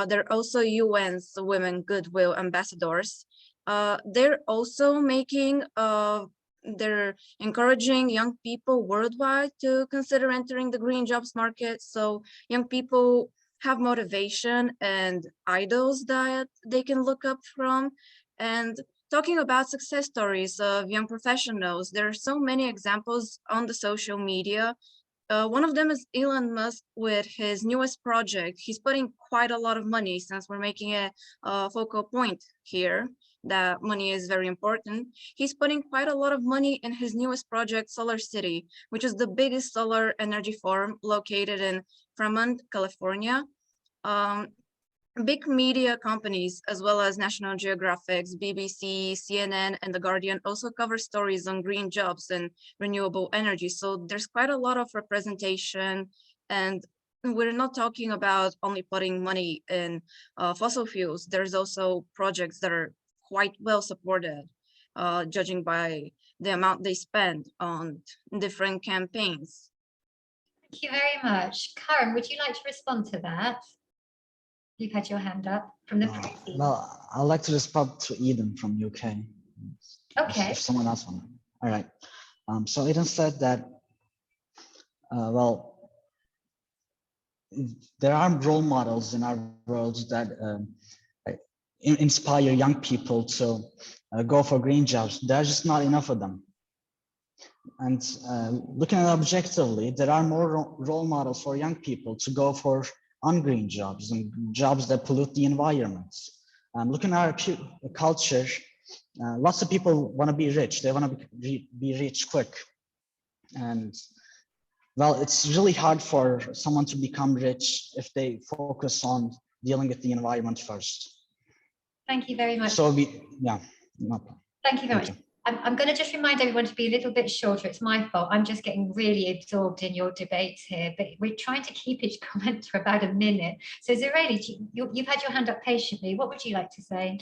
they're also UN's Women Goodwill Ambassadors. They're also making they're encouraging young people worldwide to consider entering the green jobs market. So young people have motivation and idols that they can look up from. And talking about success stories of young professionals, there are so many examples on the social media. One of them is Elon Musk with his newest project. He's putting quite a lot of money, since we're making a focal point here that money is very important. He's putting quite a lot of money in his newest project, Solar City, which is the biggest solar energy farm located in Fremont, California. Big media companies, as well as National Geographic's, BBC, CNN, and The Guardian also cover stories on green jobs and renewable energy. So there's quite a lot of representation, and we're not talking about only putting money in fossil fuels. There's also projects that are quite well supported, judging by the amount they spend on different campaigns. Thank you very much. Karen, would you like to respond to that? You've had your hand up from the team. Well, I'd like to respond to Eden from UK. Okay. If someone else wants. All right. So Eden said that, well, there are role models in our world that inspire young people to go for green jobs. There's just not enough of them. And looking at it objectively, there are more role models for young people to go for ungreen jobs and jobs that pollute the environment. Looking at our culture, lots of people want to be rich. They want to be rich quick. And well, it's really hard for someone to become rich if they focus on dealing with the environment first. Thank you very much. So yeah. No problem. Thank you very much. I'm going to just remind everyone to be a little bit shorter. It's my fault. I'm just getting really absorbed in your debates here, but we're trying to keep each comment to about a minute. So Zareli, you've had your hand up patiently. What would you like to say?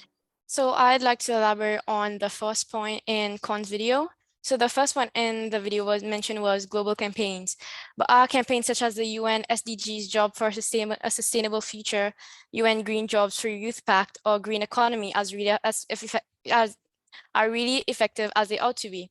So I'd like to elaborate on the first point in Khan's video. So the first one in the video was mentioned was global campaigns, but our campaigns such as the UN SDGs Job for a Sustainable Future, UN Green Jobs for Youth Pact, or Green Economy as are really effective as they ought to be.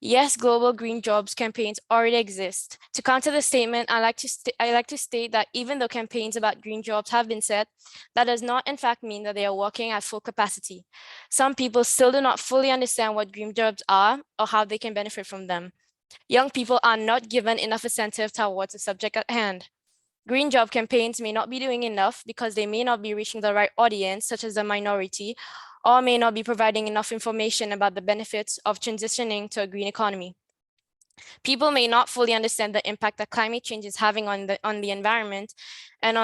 Yes, global green jobs campaigns already exist. To counter the statement, I like to state that even though campaigns about green jobs have been set, that does not in fact mean that they are working at full capacity. Some people still do not fully understand what green jobs are or how they can benefit from them. Young people are not given enough incentive towards the subject at hand. Green job campaigns may not be doing enough because they may not be reaching the right audience, such as the minority, or may not be providing enough information about the benefits of transitioning to a green economy. People may not fully understand the impact that climate change is having on the environment and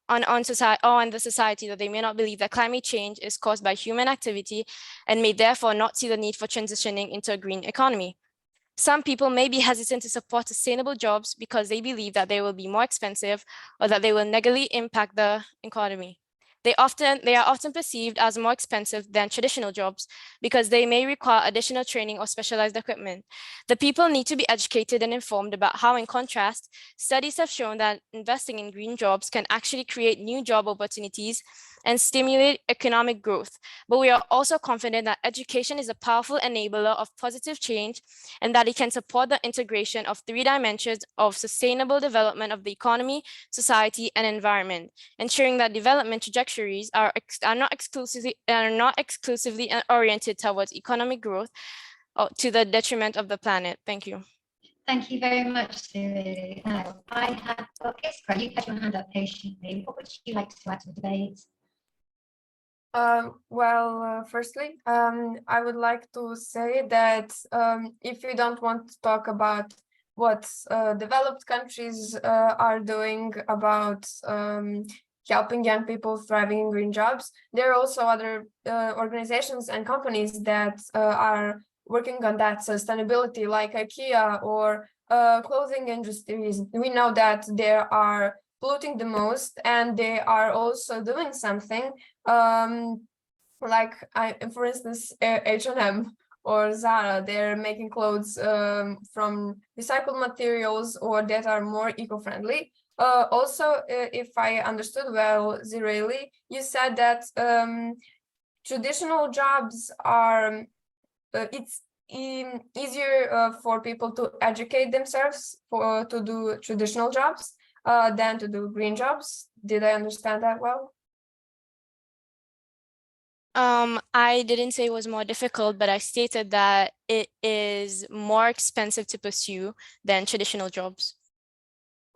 on society or on the society, that they may not believe that climate change is caused by human activity and may therefore not see the need for transitioning into a green economy. Some people may be hesitant to support sustainable jobs because they believe that they will be more expensive or that they will negatively impact the economy. They are often perceived as more expensive than traditional jobs because they may require additional training or specialized equipment. The people need to be educated and informed about how, in contrast, studies have shown that investing in green jobs can actually create new job opportunities and stimulate economic growth. But we are also confident that education is a powerful enabler of positive change and that it can support the integration of 3 dimensions of sustainable development of the economy, society, and environment, ensuring that development trajectories are not exclusively oriented towards economic growth or to the detriment of the planet. Thank you. Thank you very much, Sue. Now, I have, Iskra, you had your hand up patiently. What would you like to add to the debate? Firstly, I would like to say that if you don't want to talk about what developed countries are doing about helping young people thriving in green jobs, there are also other organizations and companies that are working on that sustainability, like IKEA or clothing industries. We know that they are polluting the most, and they are also doing something. For instance, H&M or Zara, they're making clothes from recycled materials or that are more eco-friendly. Also, if I understood well, Zireli, you said that traditional jobs are, it's easier for people to educate themselves to do traditional jobs than to do green jobs. Did I understand that well? I didn't say it was more difficult, but I stated that it is more expensive to pursue than traditional jobs.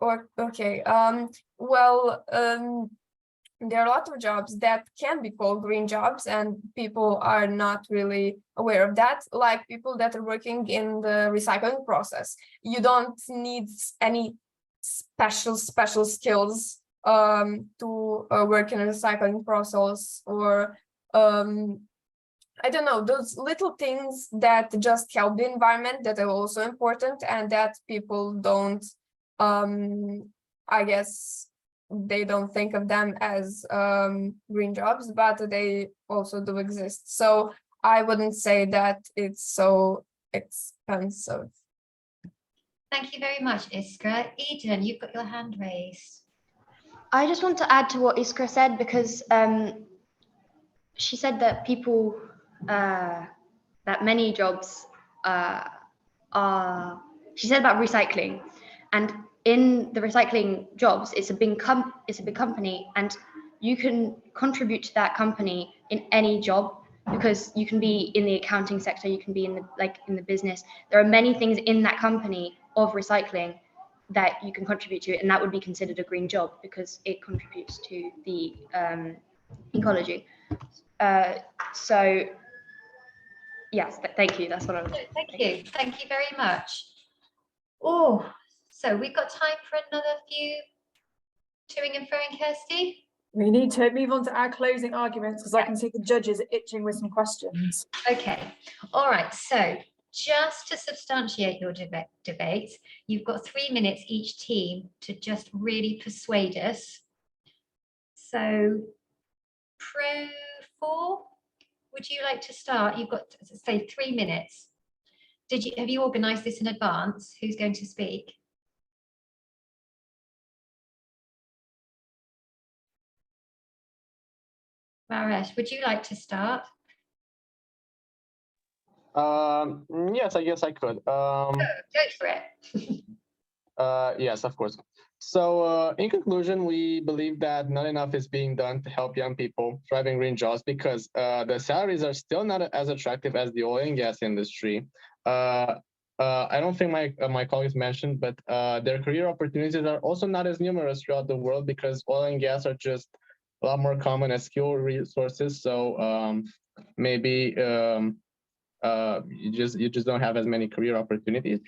Okay. There are a lot of jobs that can be called green jobs, and people are not really aware of that, like people that are working in the recycling process. You don't need any special skills to work in a recycling process, or I don't know, those little things that just help the environment that are also important, and that people don't, I guess, they don't think of them as green jobs, but they also do exist. So I wouldn't say that it's so expensive. Thank you very much, Iskra. Eden, you've got your hand raised. I just want to add to what Iskra said, because she said that people, that many jobs are, she said about recycling, and in the recycling jobs, it's a big company, and you can contribute to that company in any job, because you can be in the accounting sector, you can be in the business. There are many things in that company of recycling that you can contribute to, and that would be considered a green job because it contributes to the ecology. So yes, thank you. That's what I was. Thank you very much. Oh, so we've got time for another few toing and froing, Kirsty. We need to move on to our closing arguments, because I can see the judges are itching with some questions. Okay, all right, so just to substantiate your debate, you've got 3 minutes each team to just really persuade us. So, Pro 4, would you like to start? You've got, say, 3 minutes. Have you organised this in advance? Who's going to speak? Varesh, would you like to start? Yes, I guess I could. Go for it. Yes, of course. So in conclusion, we believe that not enough is being done to help young people thriving green jobs because the salaries are still not as attractive as the oil and gas industry. I don't think my colleagues mentioned, but their career opportunities are also not as numerous throughout the world because oil and gas are just a lot more common as skill resources. So maybe you just don't have as many career opportunities.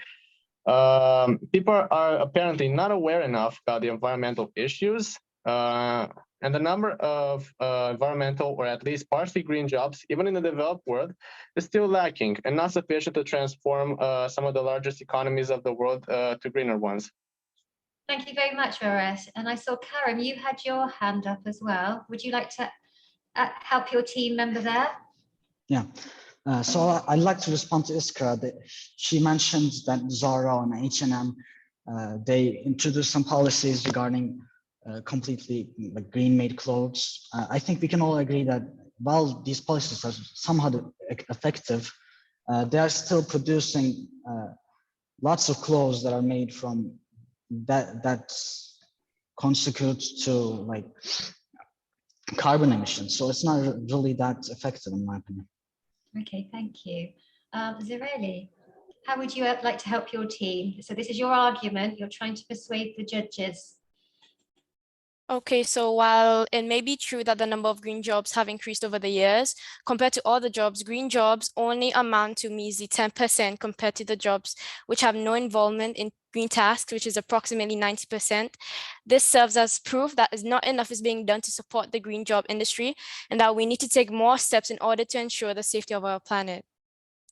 People are apparently not aware enough about the environmental issues, and the number of environmental or at least partially green jobs, even in the developed world, is still lacking and not sufficient to transform some of the largest economies of the world to greener ones. Thank you very much, Varesh. And I saw Karim, you had your hand up as well. Would you like to help your team member there? Yeah. So I'd like to respond to Iskra. She mentioned that Zara and H&M, they introduced some policies regarding completely like green-made clothes. I think we can all agree that while these policies are somewhat effective, they are still producing lots of clothes that are made from that contributes to like carbon emissions. So it's not really that effective in my opinion. Okay, thank you. Zireli, how would you like to help your team? So this is your argument. You're trying to persuade the judges. Okay, so while it may be true that the number of green jobs have increased over the years, compared to other jobs, green jobs only amount to measly 10% compared to the jobs which have no involvement in green tasks, which is approximately 90%. This serves as proof that not enough is being done to support the green job industry and that we need to take more steps in order to ensure the safety of our planet.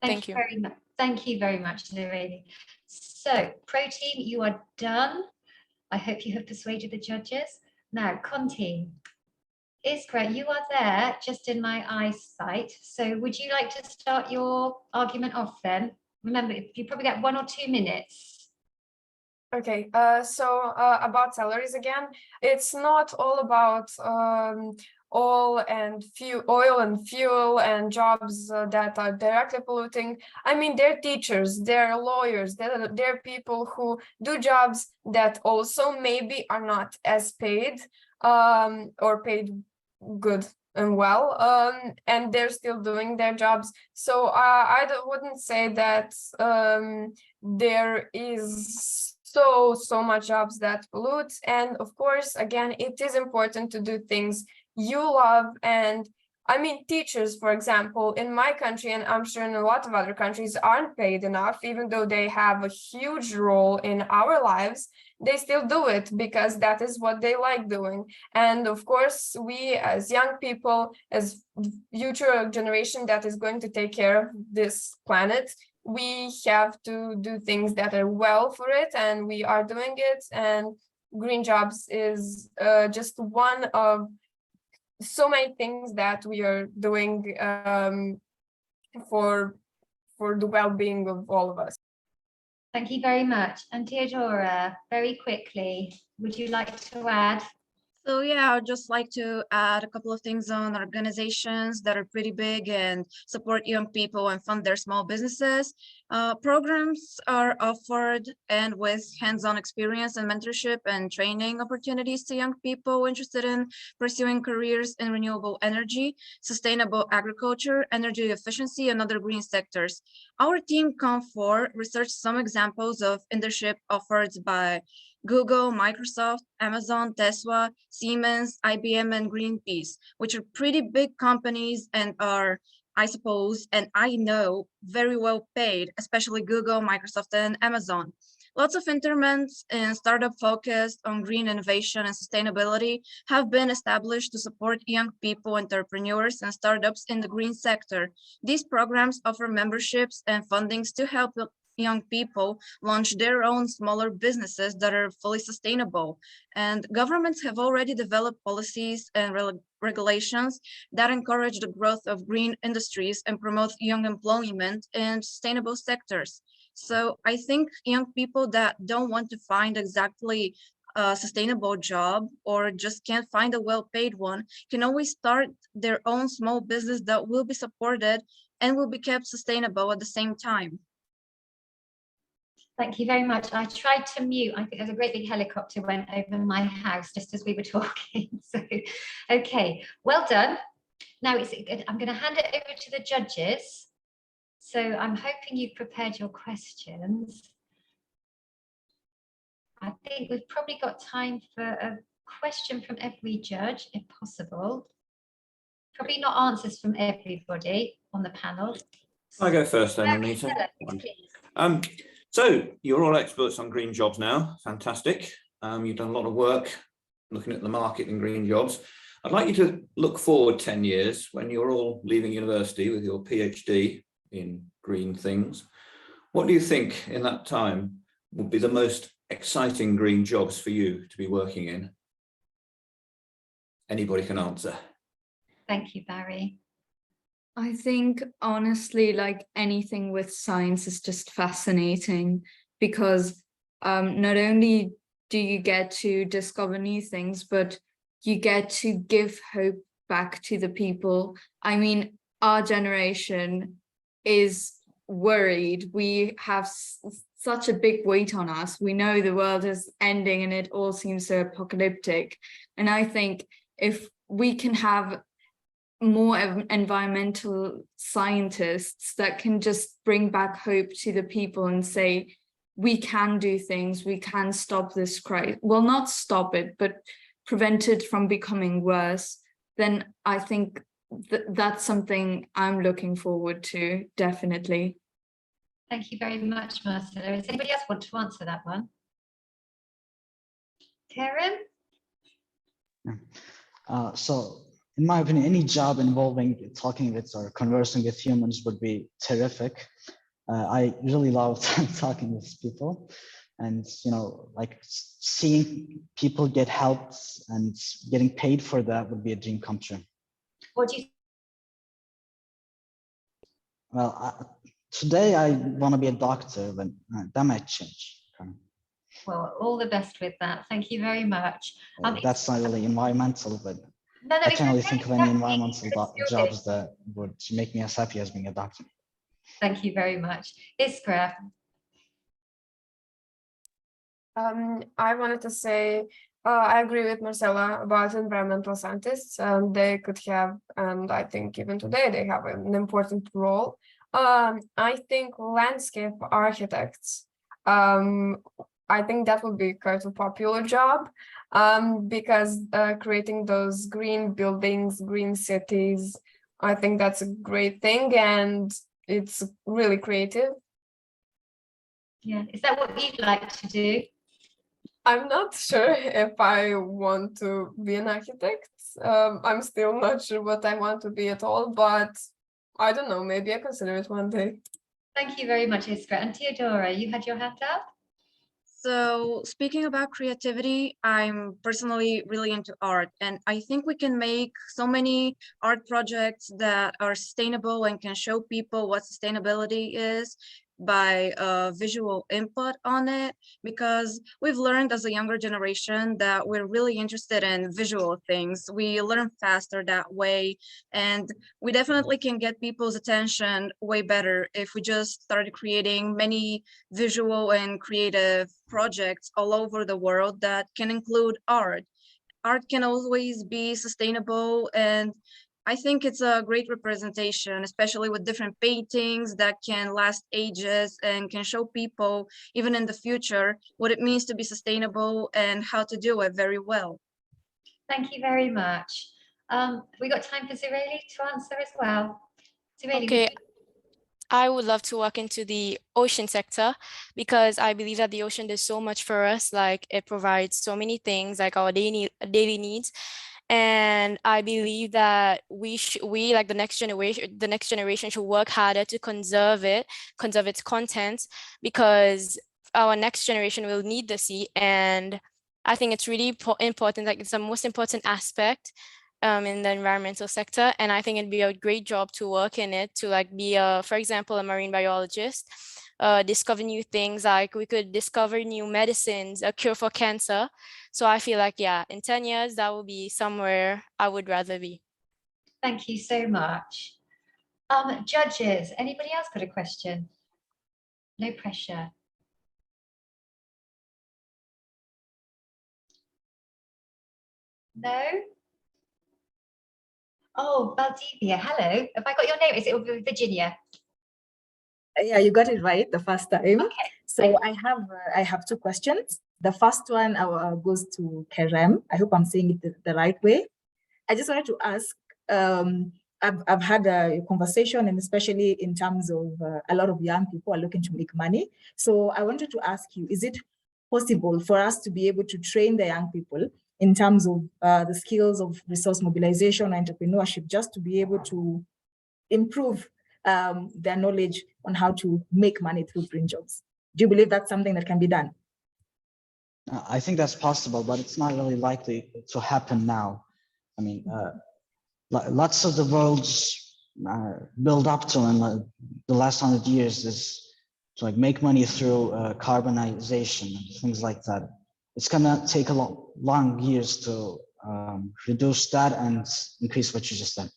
Thank you. Very much. Thank you very much, Zireli. So, Pro Team, you are done. I hope you have persuaded the judges. Now, Con Team, Iskra, you are there just in my eyesight. So would you like to start your argument off then? Remember, you probably get 1 or 2 minutes. Okay, so about salaries again, it's not all about oil and fuel and jobs that are directly polluting. I mean, they're teachers, they're lawyers, they're people who do jobs that also maybe are not as paid or paid good and well, and they're still doing their jobs. So I wouldn't say that there is so much jobs that pollute. And of course, again, it is important to do things you love. And I mean, teachers, for example, in my country, and I'm sure in a lot of other countries, aren't paid enough, even though they have a huge role in our lives. They still do it because that is what they like doing. And of course, we as young people, as future generation that is going to take care of this planet, we have to do things that are well for it, and we are doing it. And green jobs is just one of so many things that we are doing for the well-being of all of us. Thank you very much. And Theodora, very quickly, would you like to add? So yeah, I'd just like to add a couple of things on organizations that are pretty big and support young people and fund their small businesses. Programs are offered and with hands-on experience and mentorship and training opportunities to young people interested in pursuing careers in renewable energy, sustainable agriculture, energy efficiency, and other green sectors. Our team COM4 researched some examples of internship offered by Google, Microsoft, Amazon, Tesla, Siemens, IBM, and Greenpeace, which are pretty big companies and are, I suppose, and I know, very well paid, especially Google, Microsoft, and Amazon. Lots of interns and startup focused on green innovation and sustainability have been established to support young people, entrepreneurs, and startups in the green sector. These programs offer memberships and fundings to help young people launch their own smaller businesses that are fully sustainable. And governments have already developed policies and regulations that encourage the growth of green industries and promote young employment in sustainable sectors. So I think young people that don't want to find exactly a sustainable job or just can't find a well-paid one can always start their own small business that will be supported and will be kept sustainable at the same time. Thank you very much. I tried to mute. I think there's a great big helicopter went over my house just as we were talking. So, okay, well done. Now I'm going to hand it over to the judges. So I'm hoping you've prepared your questions. I think we've probably got time for a question from every judge, if possible. Probably not answers from everybody on the panel. I go first then, Anita. So you're all experts on green jobs now. Fantastic. You've done a lot of work looking at the market in green jobs. I'd like you to look forward 10 years when you're all leaving university with your PhD in green things. What do you think in that time would be the most exciting green jobs for you to be working in? Anybody can answer. Thank you, Barry. I think honestly, like anything with science is just fascinating because not only do you get to discover new things, but you get to give hope back to the people. I mean, our generation is worried. We have such a big weight on us. We know the world is ending and it all seems so apocalyptic. And I think if we can have more environmental scientists that can just bring back hope to the people and say, we can do things, we can stop this crisis. Well, not stop it, but prevent it from becoming worse. Then I think that's something I'm looking forward to, definitely. Thank you very much, Marcella. Does anybody else want to answer that one? Karen? So in my opinion, any job involving talking with or conversing with humans would be terrific. I really love talking with people, and like seeing people get helped and getting paid for that would be a dream come true. What do you? Well, today I want to be a doctor, but that might change. Well, all the best with that. Thank you very much. That's not really environmental, but no, I can't really think of any environmental jobs that would make me as happy as being a doctor. Thank you very much. Iskra. I wanted to say, I agree with Marcella about environmental scientists. They could have, and I think even today they have an important role. I think landscape architects, I think that would be quite a popular job, because creating those green buildings, green cities, I think that's a great thing and it's really creative. Yeah, is that what you'd like to do? I'm not sure if I want to be an architect. I'm still not sure what I want to be at all, but I don't know, maybe I consider it one day. Thank you very much, Iskra. And Theodora, you had your hand up? So speaking about creativity, I'm personally really into art, and I think we can make so many art projects that are sustainable and can show people what sustainability is by visual input on it, because we've learned as a younger generation that we're really interested in visual things. We learn faster that way, and we definitely can get people's attention way better if we just started creating many visual and creative projects all over the world that can include art. Art can always be sustainable, and I think it's a great representation, especially with different paintings that can last ages and can show people, even in the future, what it means to be sustainable and how to do it very well. Thank you very much. We got time for Zireli to answer as well. Zireli, okay. I would love to work into the ocean sector because I believe that the ocean does so much for us. Like it provides so many things like our daily needs. And I believe that we like the next generation should work harder to conserve its content, because our next generation will need the sea. And I think it's really important, like it's the most important aspect in the environmental sector. And I think it'd be a great job to work in it, to like be for example, a marine biologist, discover new things. Like we could discover new medicines, a cure for cancer. So I feel like, yeah, in 10 years, that will be somewhere I would rather be. Thank you so much. Judges, anybody else got a question? No pressure. No? Oh, Valdivia, hello. Have I got your name? Is it Virginia? Yeah, you got it right the first time. Okay. So I have two questions. The first one goes to Kerem. I hope I'm saying it the right way. I just wanted to ask, I've had a conversation, and especially in terms of a lot of young people are looking to make money. So I wanted to ask you, is it possible for us to be able to train the young people in terms of the skills of resource mobilization and entrepreneurship, just to be able to improve their knowledge on how to make money through green jobs? Do you believe that's something that can be done? I think that's possible, but it's not really likely to happen now. I mean, lots of the world's build up to in the last 100 years is to like make money through carbonization and things like that. It's gonna take a long years to reduce that and increase what you just said.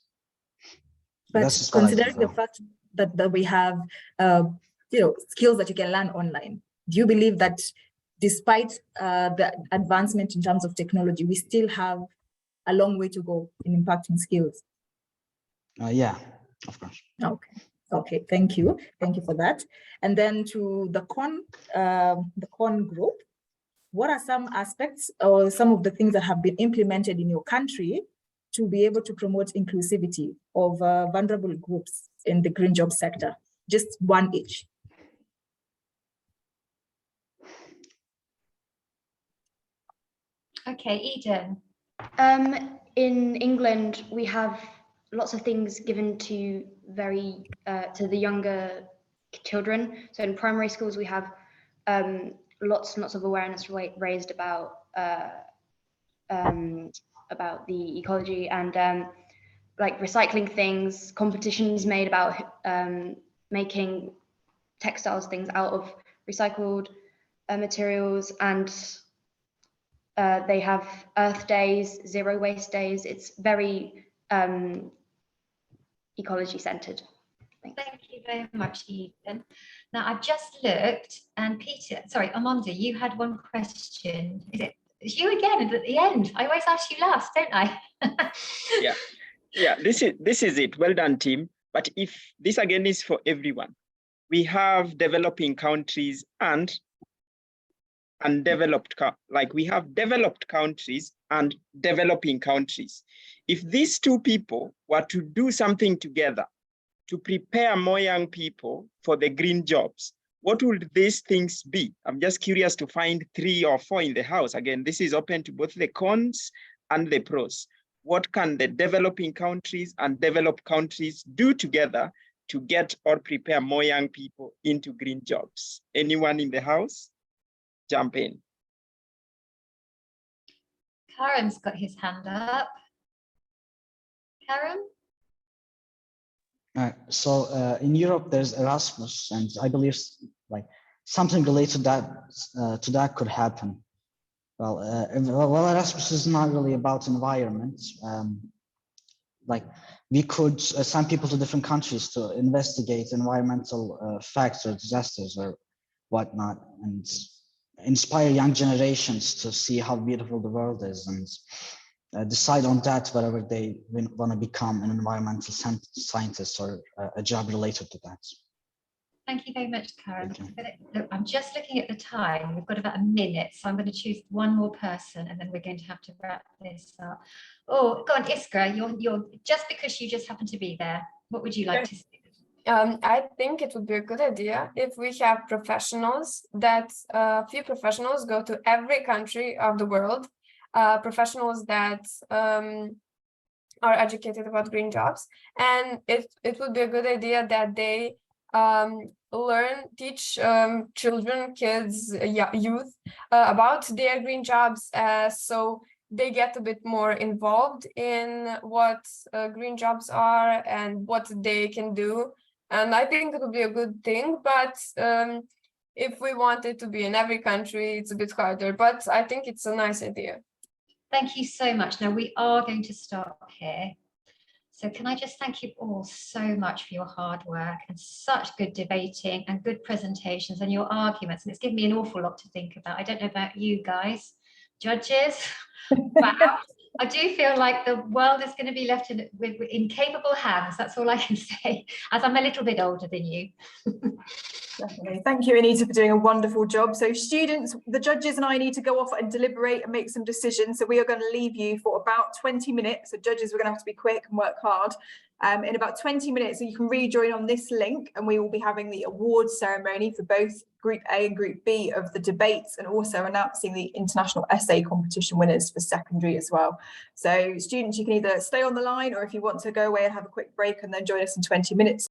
But considering the fact that we have skills that you can learn online, do you believe that despite the advancement in terms of technology, we still have a long way to go in impacting skills? Yeah, of course. Okay, thank you for that. And then to the CON group, what are some aspects or some of the things that have been implemented in your country to be able to promote inclusivity of vulnerable groups in the green job sector? Just one each. Okay, Eden. In England, we have lots of things given to to the younger children. So in primary schools, we have lots and lots of awareness raised about the ecology, and like recycling things, competitions made about making textiles things out of recycled materials, and they have Earth Days, Zero Waste Days. It's very ecology centered. Thank you very much, Eden. Now I've just looked, and Peter, sorry, Amanda, you had one question. It's you again at the end. I always ask you last, don't I? Yeah. This is it. Well done, team. But if this again is for everyone, we have developing countries and undeveloped, like we have developed countries and developing countries. If these two people were to do something together to prepare more young people for the green jobs, what would these things be? I'm just curious to find 3 or 4 in the house. Again, this is open to both the cons and the pros. What can the developing countries and developed countries do together to get or prepare more young people into green jobs? Anyone in the house? Jump in. Karen's got his hand up. Karen? So in Europe, there's Erasmus, and I believe like something related to that could happen. Well, Erasmus is not really about environment. Like we could send people to different countries to investigate environmental factors, disasters, or whatnot, and inspire young generations to see how beautiful the world is, and decide on that whether they want to become an environmental scientist or a job related to that. Thank you very much, Karen. I'm just looking at the time. We've got about a minute, so I'm going to choose one more person, and then we're going to have to wrap this up. Oh, go on, Iskra. You're just because you just happen to be there. What would you like to say? I think it would be a good idea if we have professionals, that few professionals go to every country of the world professionals that are educated about green jobs, and it would be a good idea that they teach children, kids, youth about their green jobs, so they get a bit more involved in what green jobs are and what they can do. And I think it would be a good thing, but if we want it to be in every country, it's a bit harder, but I think it's a nice idea. Thank you so much. Now we are going to stop here. So can I just thank you all so much for your hard work and such good debating and good presentations and your arguments. And it's given me an awful lot to think about. I don't know about you guys, judges. Wow. I do feel like the world is going to be left in capable hands. That's all I can say, as I'm a little bit older than you. Definitely. Thank you, Anita, for doing a wonderful job. So students, the judges and I need to go off and deliberate and make some decisions. So we are going to leave you for about 20 minutes. So judges, we're going to have to be quick and work hard. In about 20 minutes, so you can rejoin on this link, and we will be having the awards ceremony for both Group A and Group B of the debates, and also announcing the international essay competition winners for secondary as well. So students, you can either stay on the line, or if you want to go away and have a quick break and then join us in 20 minutes.